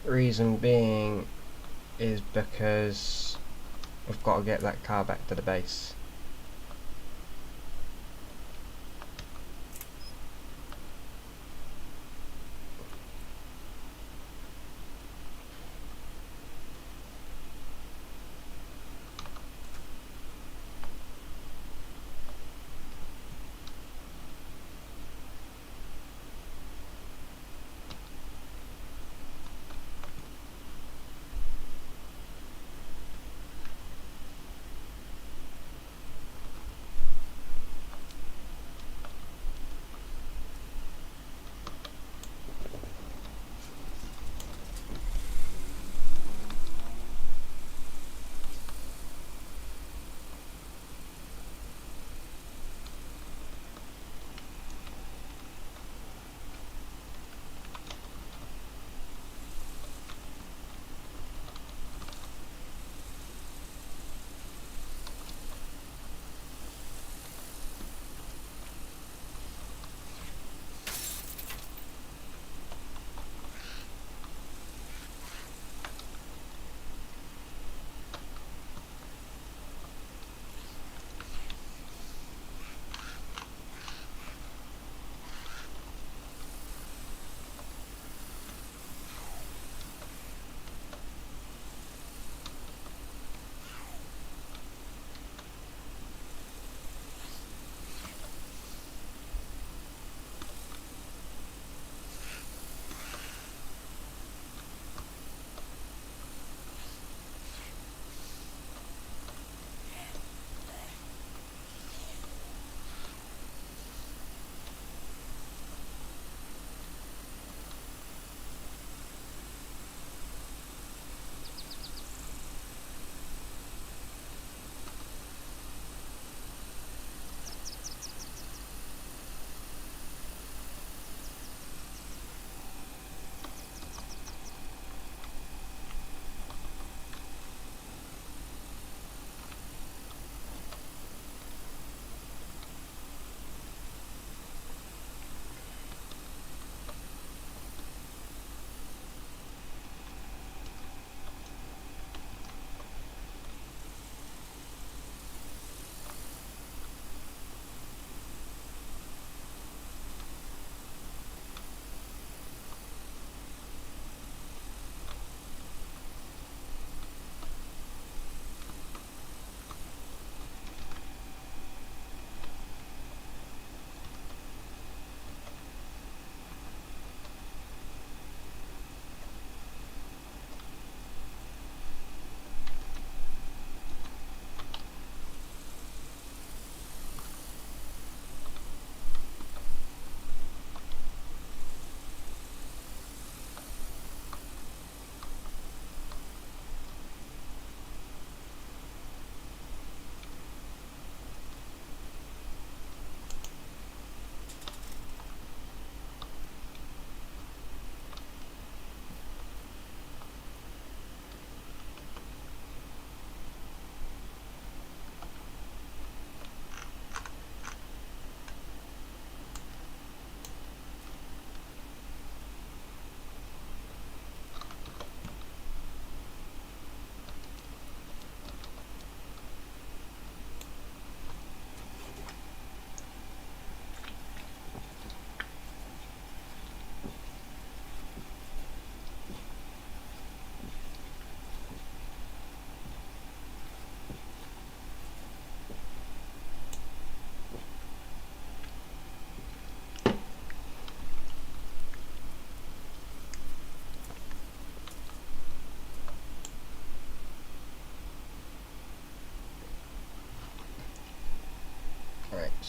Reason being is because we've got to get that car back to the base.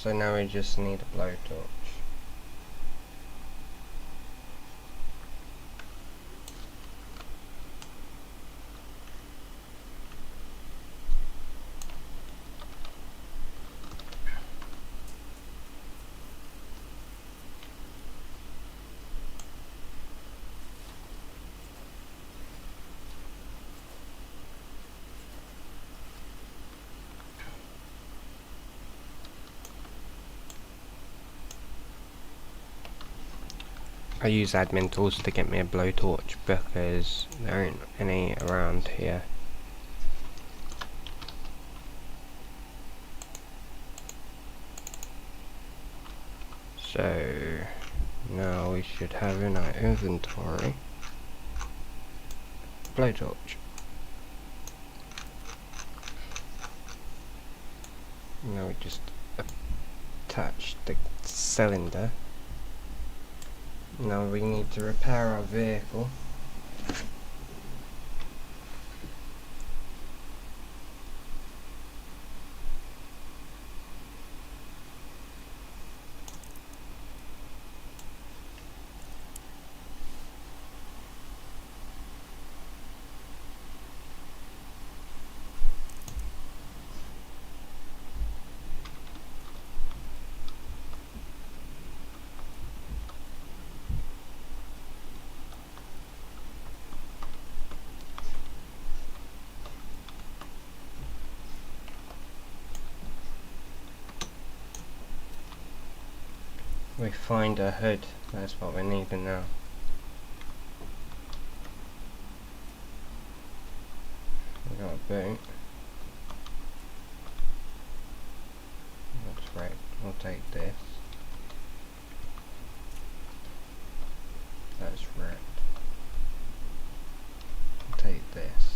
So now we just need a blowtorch. I use admin tools to get me a blowtorch because there aren't any around here. So now we should have in our inventory blowtorch. Now we just attach the cylinder. Now we need to repair our vehicle. We find a hood, that's what we need now. We got a boot. That's right, we'll take this. That's red. We'll take this.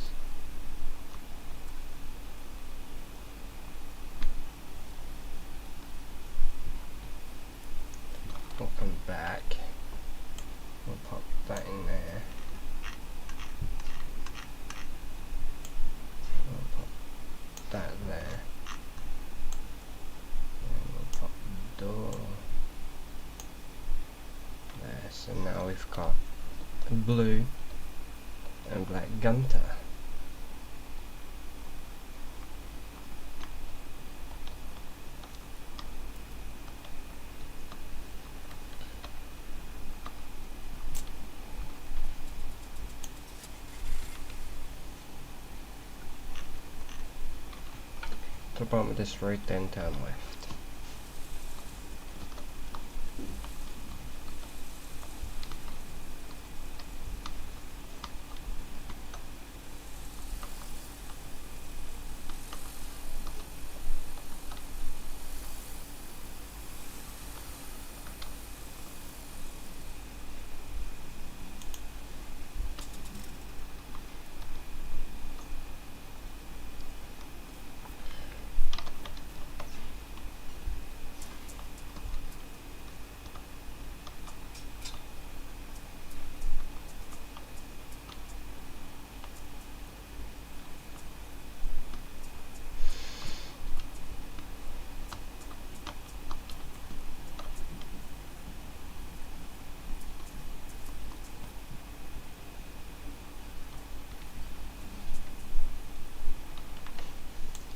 We'll come back. We'll pop that in there. We'll pop that there. And we'll pop the door there. So now we've got blue and black gunter. To the bottom of this road, then turn left.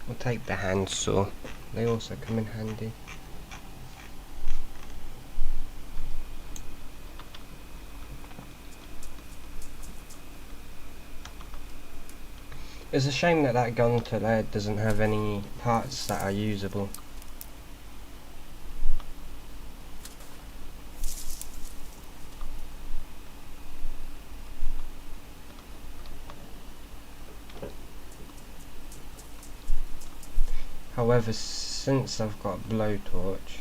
We'll take the handsaw, they also come in handy. It's a shame that that gunter there doesn't have any parts that are usable. However, since I've got a blowtorch,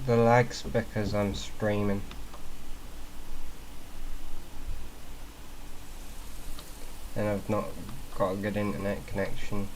The lag's because I'm streaming. And I've not got a good internet connection.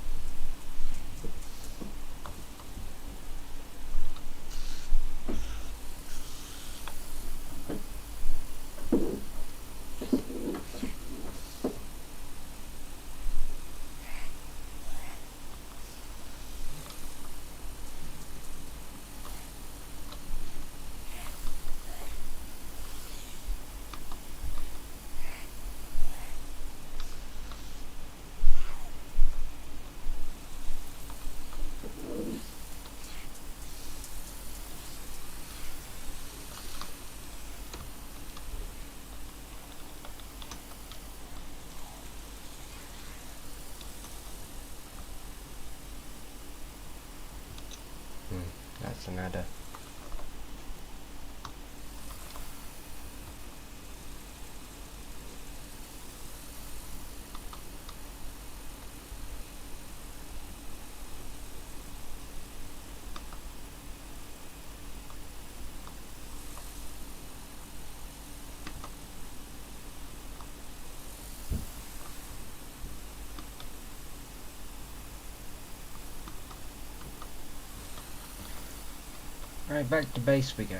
That's an adder. Right, back to base we go.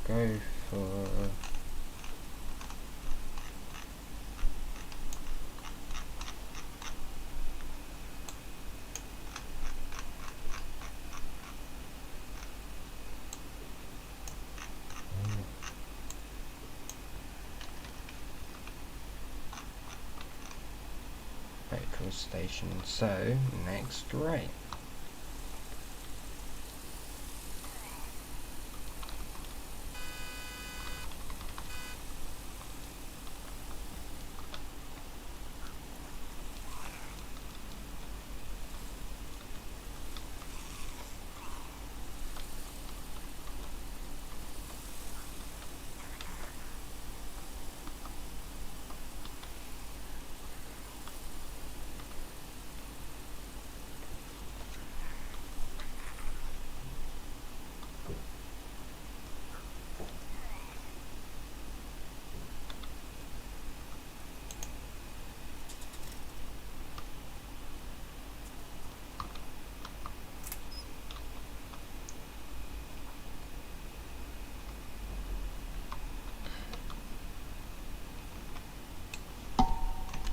Go for petrol station. So next, right.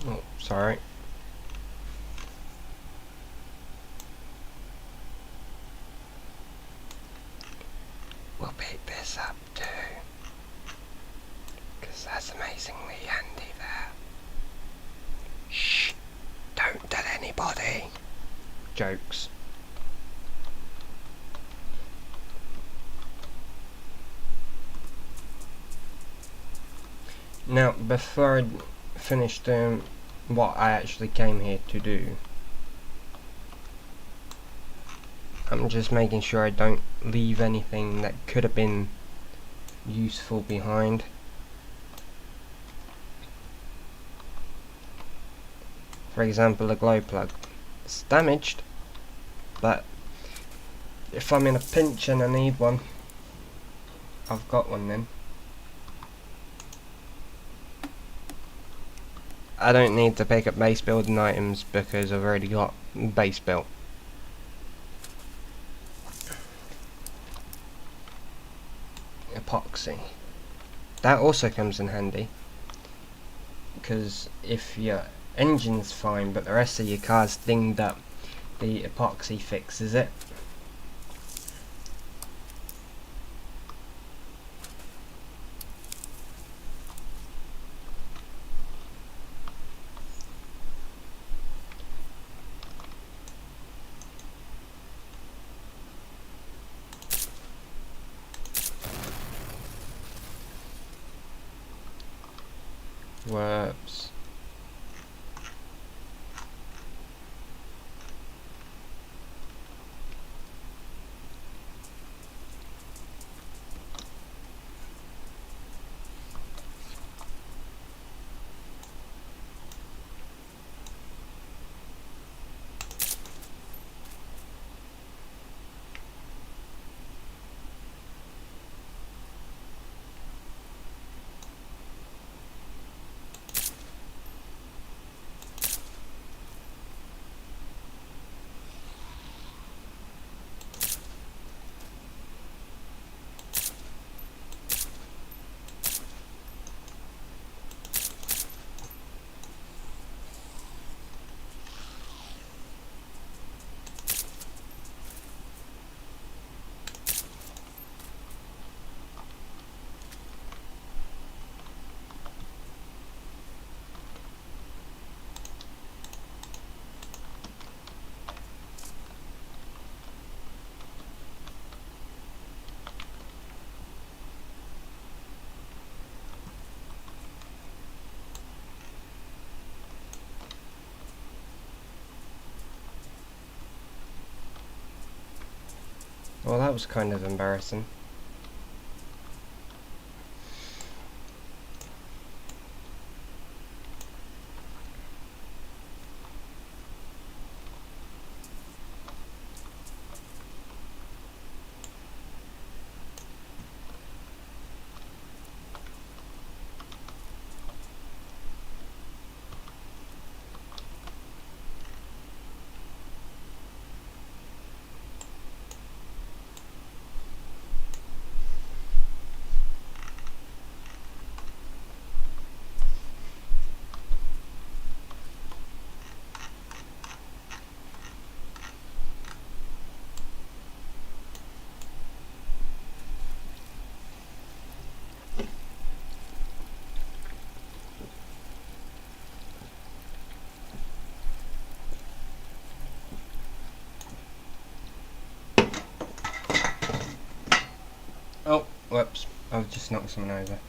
Oh, sorry. We'll pick this up too, because that's amazingly handy there. Shh! Don't tell anybody. Jokes. Now, before I finish doing what I actually came here to do, I'm just making sure I don't leave anything that could have been useful behind. For example, the glow plug. It's damaged, but if I'm in a pinch and I need one, I've got one then. I don't need to pick up base building items because I've already got base built. epoxy. That also comes in handy, because if your engine's fine but the rest of your car's dinged up, the epoxy fixes it. Whoops. Well, that was kind of embarrassing. Oh, whoops. I've just knocked someone over.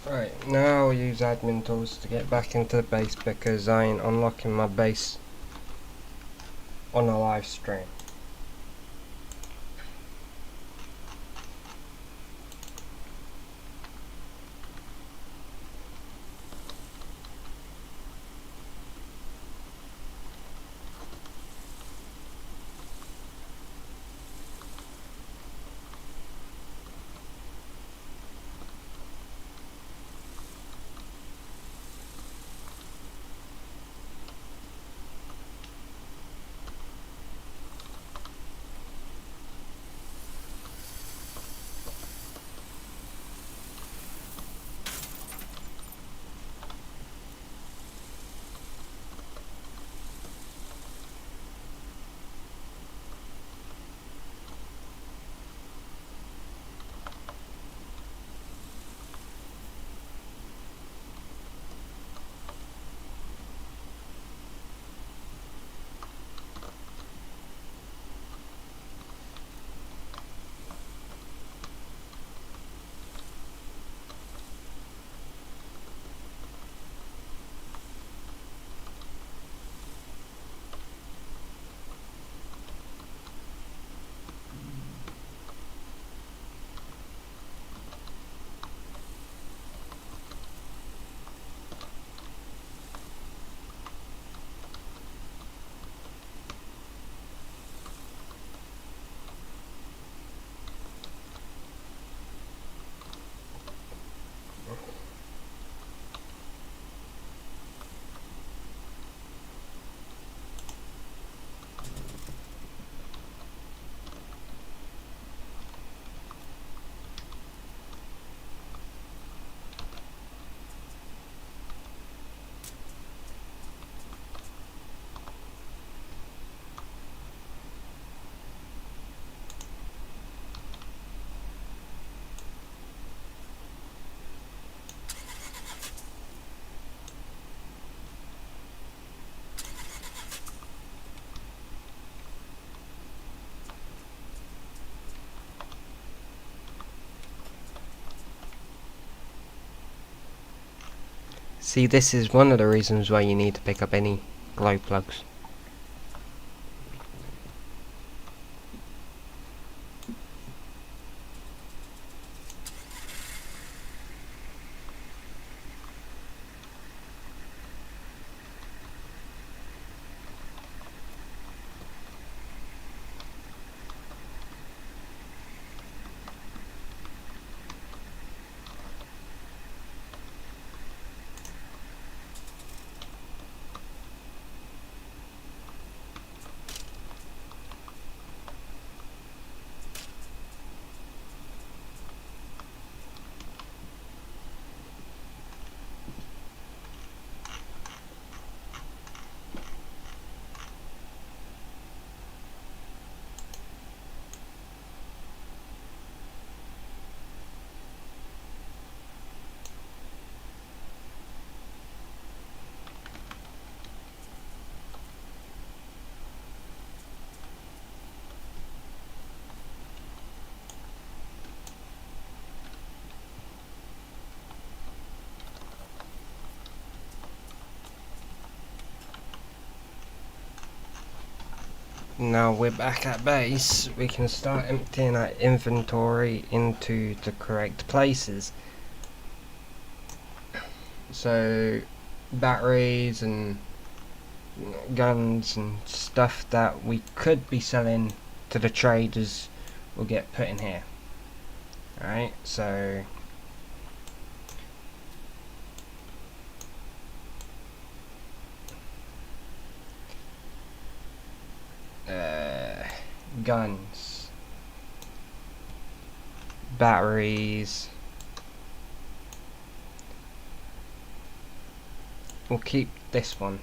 Right, now I'll use admin tools to get back into the base because I ain't unlocking my base on a live stream. See, this is one of the reasons why you need to pick up any glow plugs. Now we're back at base, we can start emptying our inventory into the correct places. So batteries and guns and stuff that we could be selling to the traders will get put in here. Alright, so guns, batteries, we'll keep this one.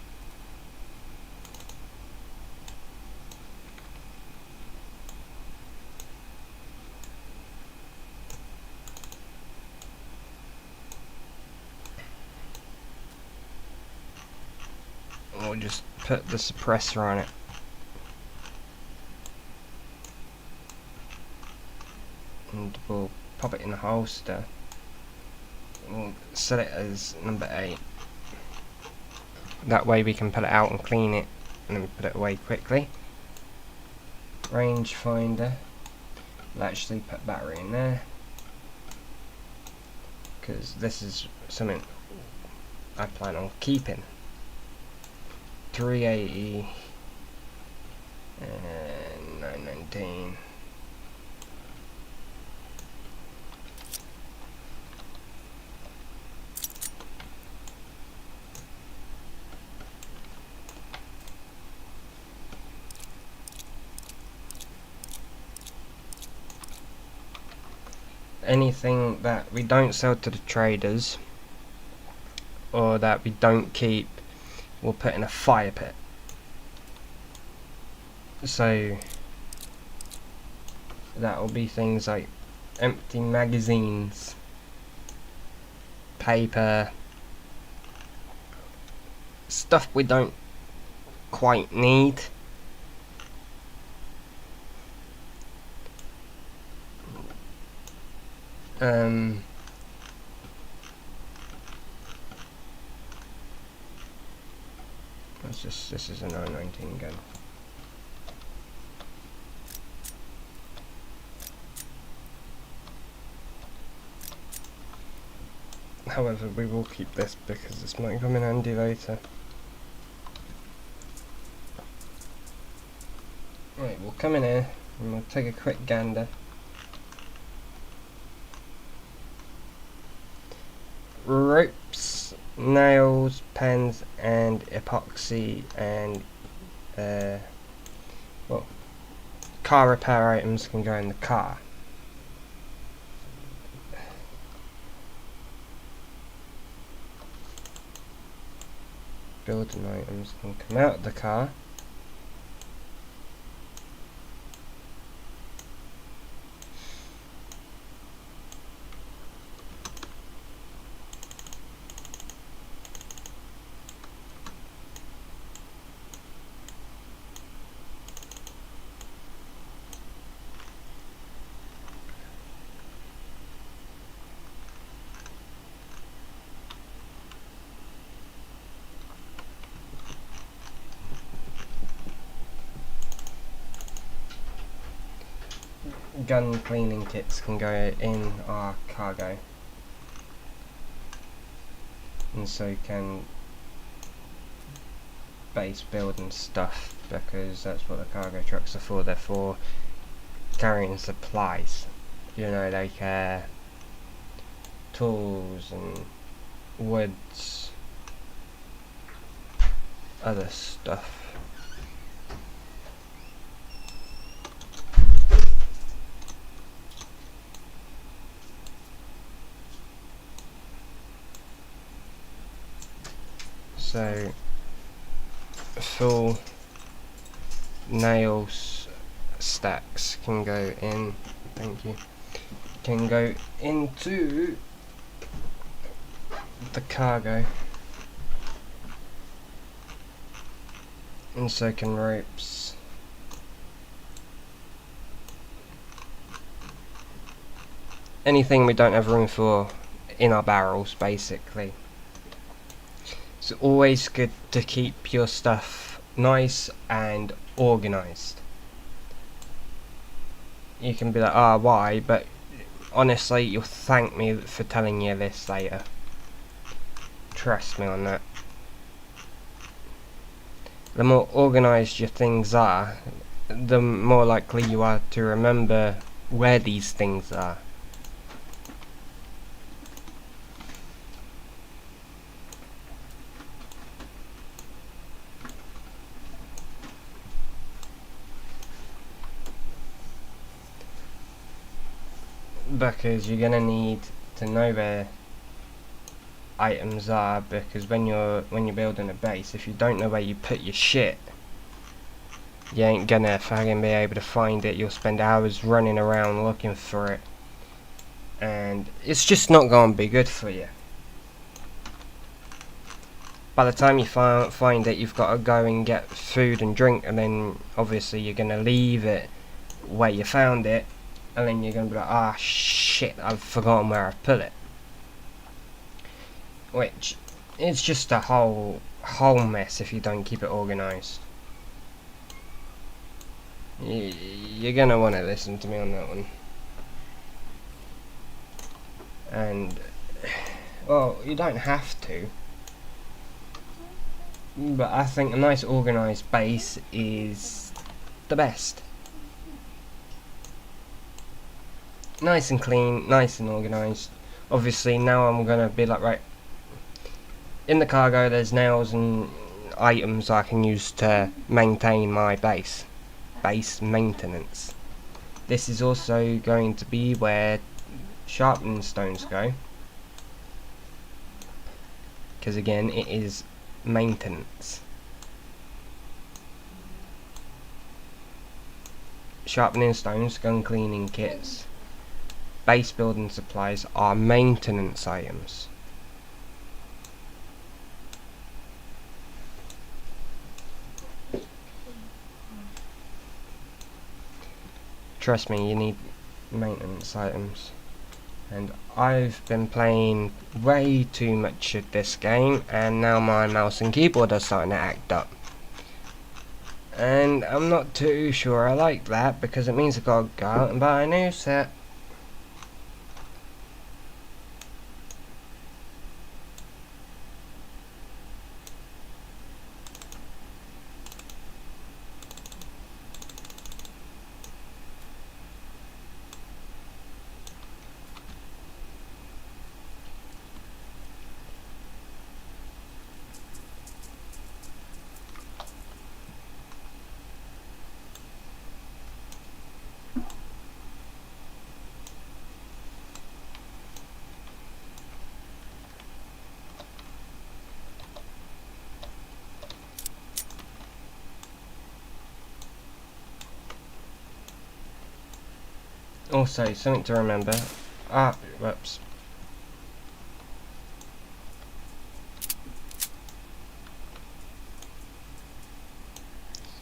We'll just put the suppressor on it. And we'll pop it in the holster. we'll set it as number 8. That way we can put it out and clean it and then put it away quickly. Rangefinder, we'll actually put battery in there, because this is something I plan on keeping. 380 and 919. Anything that we don't sell to the traders or that we don't keep, we'll put in a fire pit. So that will be things like empty magazines, paper, stuff we don't quite need. This is a 919 gun. However, we will keep this because this might come in handy later. Right, we'll come in here and we'll take a quick gander. Ropes, nails, pens and epoxy and well, car repair items can go in the car. Building items can come out of the car. Gun cleaning kits can go in our cargo, and so can base building stuff, because that's what the cargo trucks are for. They're for carrying supplies, you know, like tools and woods, other stuff. So full nails stacks can go in, thank you, can go into the cargo, and so can ropes. Anything we don't have room for in our barrels, basically. It's always good to keep your stuff nice and organised. You can be like, ah, why? But honestly, you'll thank me for telling you this later. Trust me on that. The more organised your things are, the more likely you are to remember where these things are. Because you're gonna need to know where items are, because when you're building a base, if you don't know where you put your shit, you ain't gonna fucking be able to find it. You'll spend hours running around looking for it, and it's just not gonna be good for you. By the time you find it, you've got to go and get food and drink, and then obviously you're gonna leave it where you found it, and then you're gonna be like, ah, shit, I've forgotten where I put it. which is just a whole mess if you don't keep it organised. You're gonna want to listen to me on that one. And well, you don't have to, but I think a nice organised base is the best. Nice and clean, nice and organised. Obviously now I'm gonna be like, right, in the cargo there's nails and items I can use to maintain my base maintenance. This is also going to be where sharpening stones go, because again it is maintenance. Sharpening stones, gun cleaning kits, base building supplies are maintenance items. Trust me, you need maintenance items. And I've been playing way too much of this game, and now my mouse and keyboard are starting to act up. And I'm not too sure I like that, because it means I've got to go out and buy a new set. Also, something to remember. Whoops.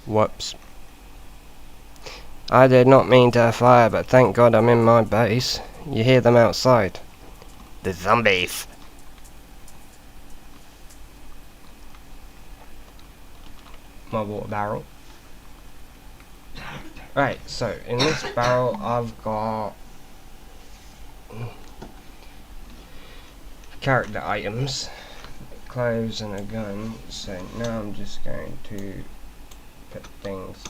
Whoops. I did not mean to fire, but thank God I'm in my base. You hear them outside. The zombies. My water barrel. Right, so in this barrel I've got character items, clothes and a gun. So now I'm just going to put things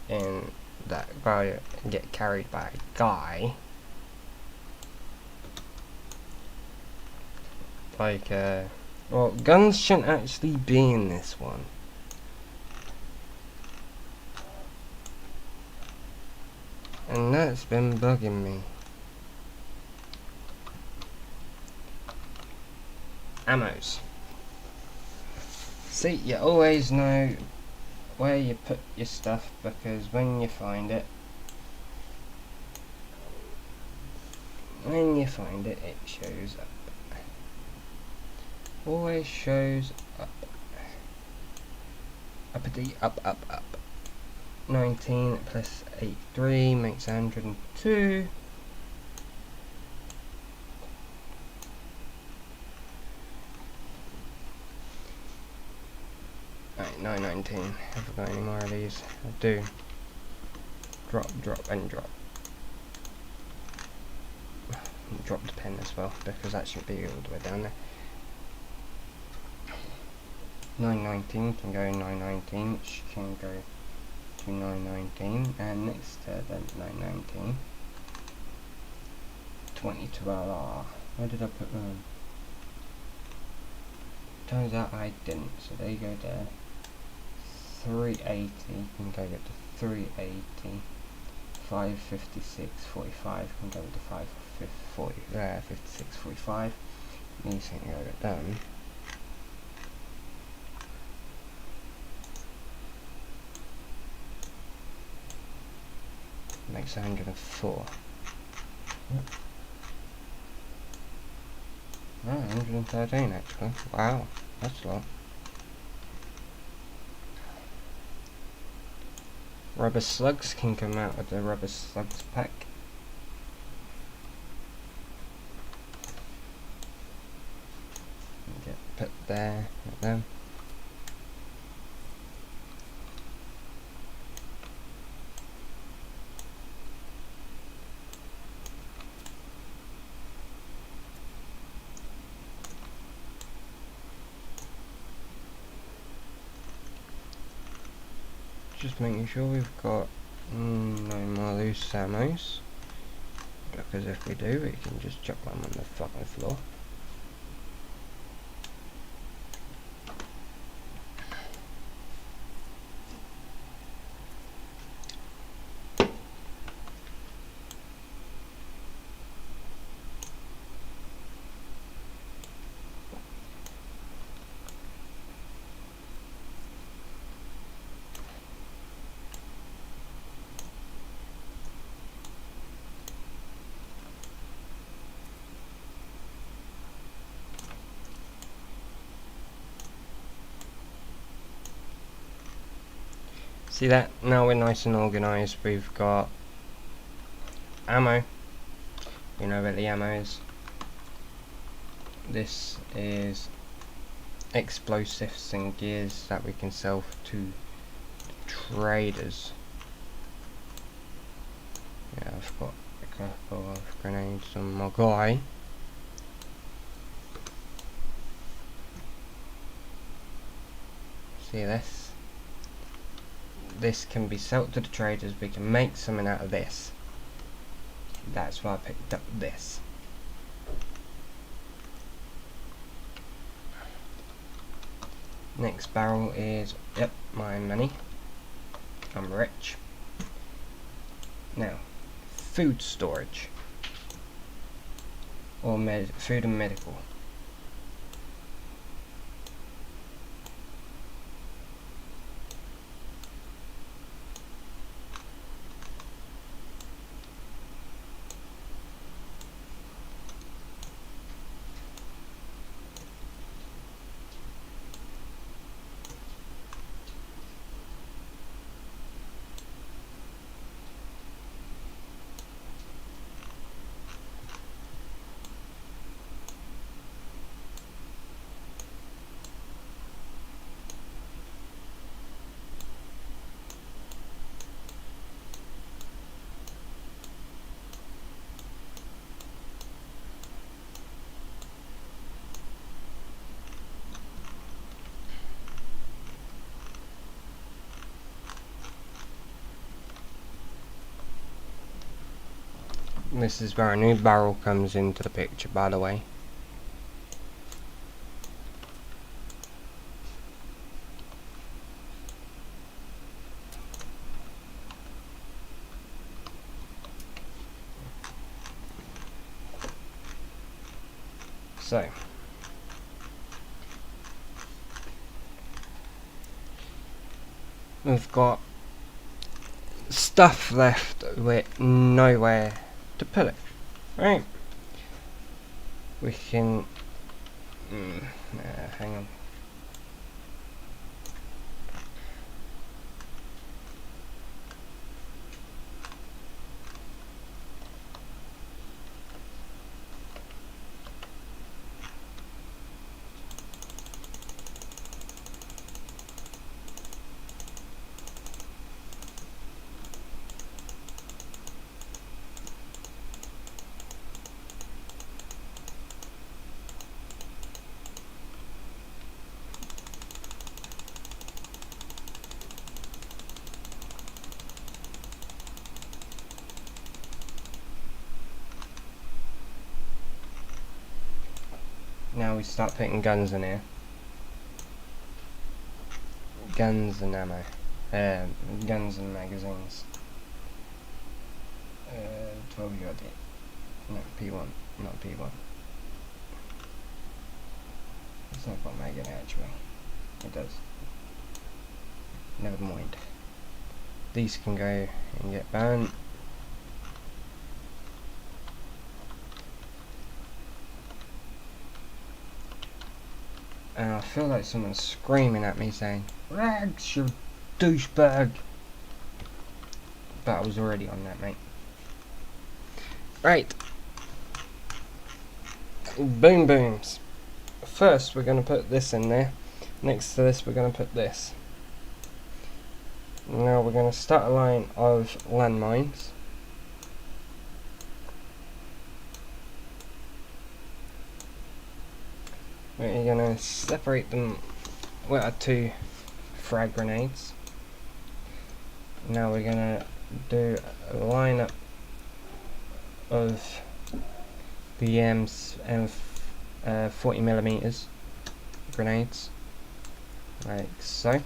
in that barrel and get carried by a guy. Like, well, guns shouldn't actually be in this one. And that's been bugging me. Ammos. See, you always know where you put your stuff, because when you find it, it shows up. Always shows up. Uppity, up. 19 plus 83 makes 102. Right, 919. Have I got any more of these? I do. Drop, and drop. Drop the pen as well, because that should be all the way down there. 919 can go 919, which can go to 919, and next to the 919, 22LR. Where did I put them? Turns out I didn't, so they go there. 380 can go to 380. 556, 45 can go to 56, 45. These can go down. Makes 104. Oh, 113 actually. Wow, that's a lot. Rubber slugs can come out of the rubber slugs pack. Get there, like them. Just making sure we've got no more loose ammos, because if we do, we can just chuck them on the fucking floor. See that? Now we're nice and organised. We've got ammo. You know where the ammo is. This is explosives and gears that we can sell to traders. Yeah, I've got a couple of grenades on my guy. See this? This can be sold to the traders. We can make something out of this. That's why I picked up this. Next barrel is, yep, my money. I'm rich. Now, food storage. Or food and medical. This is where a new barrel comes into the picture, by the way. So, we've got stuff left with nowhere to put it, right? We can hang on. Now we start putting guns in here. Guns and ammo. Guns and magazines. 12 URD. No, P1. Not P1. It's not got mag in it actually. It does. Never mind. These can go and get banned. And I feel like someone's screaming at me saying, "Rags, you douchebag!" But I was already on that, mate. Right. Boom booms. first we're going to put this in there. Next to this we're going to put this. Now we're going to start a line of landmines. We're going to separate them with our 2 frag grenades. Now we're going to do a lineup of the EMs and 40mm grenades, like so.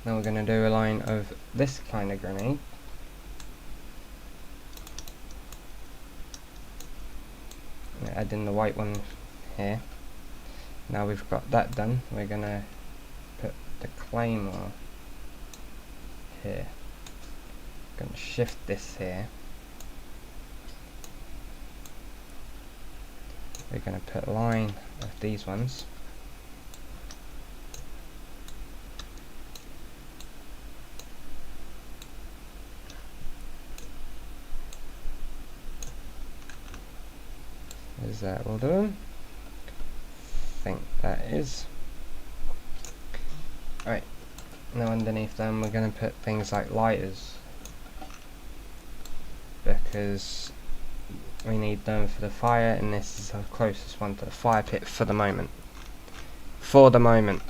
Now we're going to do a line of this kind of grenade. Add in the white one here. Now we've got that done, we're going to put the claymore here. Going to shift this here. We're going to put a line of these ones. Is that all done? I think that is. Right, now underneath them we're going to put things like lighters, because we need them for the fire, and this is the closest one to the fire pit for the moment. For the moment.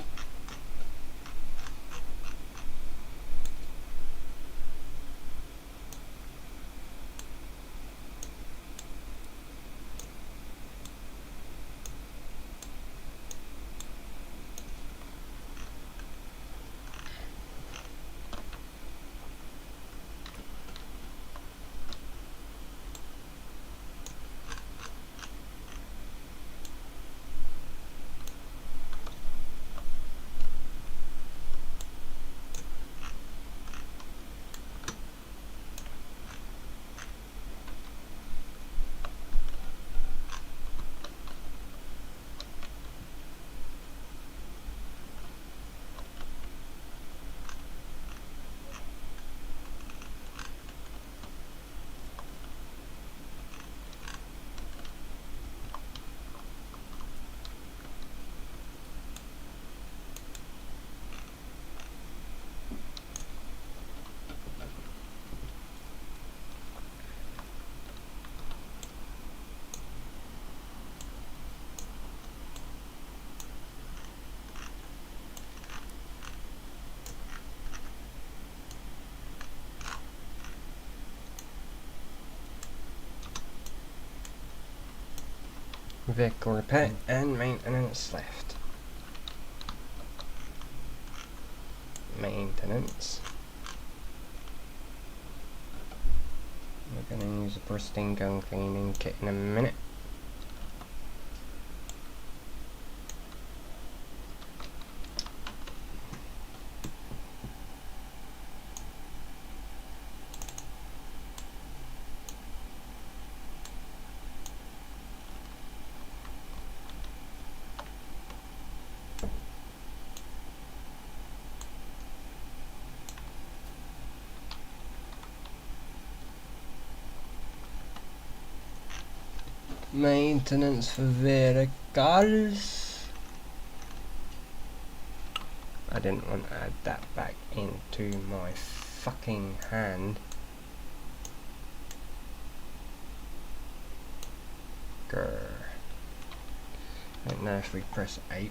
Vehicle repair and maintenance left. Maintenance. We're going to use a pristine gun cleaning kit in a minute. Maintenance for vehicles. I didn't want to add that back into my fucking hand. Grr. I don't know if we press 8.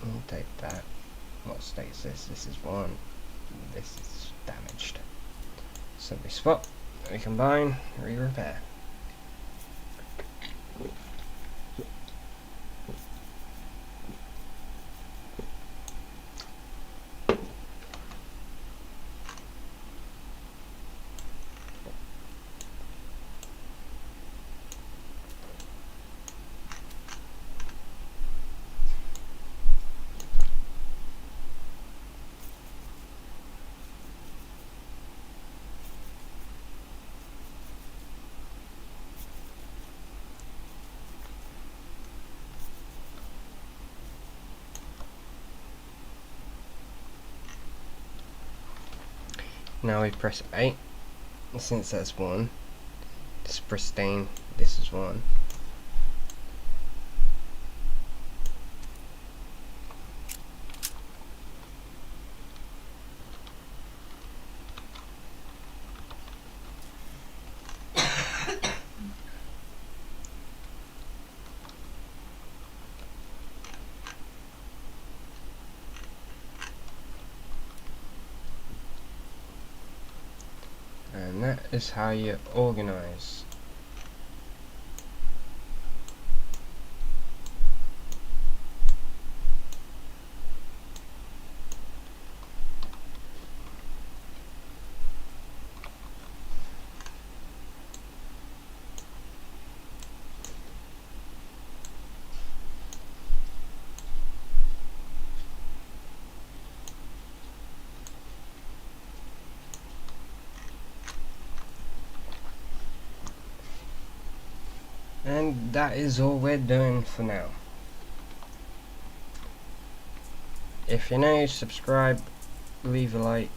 We'll take that. What state is this? This is 1. This is damaged. So we swap, we combine, re-repair. Now we press 8, since that's 1, this is pristine, this is 1. And that is how you organize. And that is all we're doing for now. If you're new, subscribe, leave a like,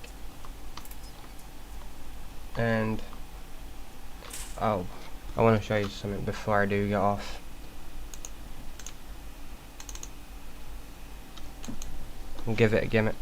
and oh, I want to show you something before I do get off. And give it a gimmick.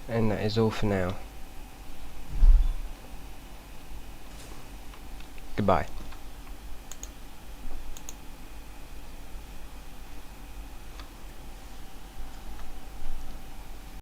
And that is all for now. Goodbye.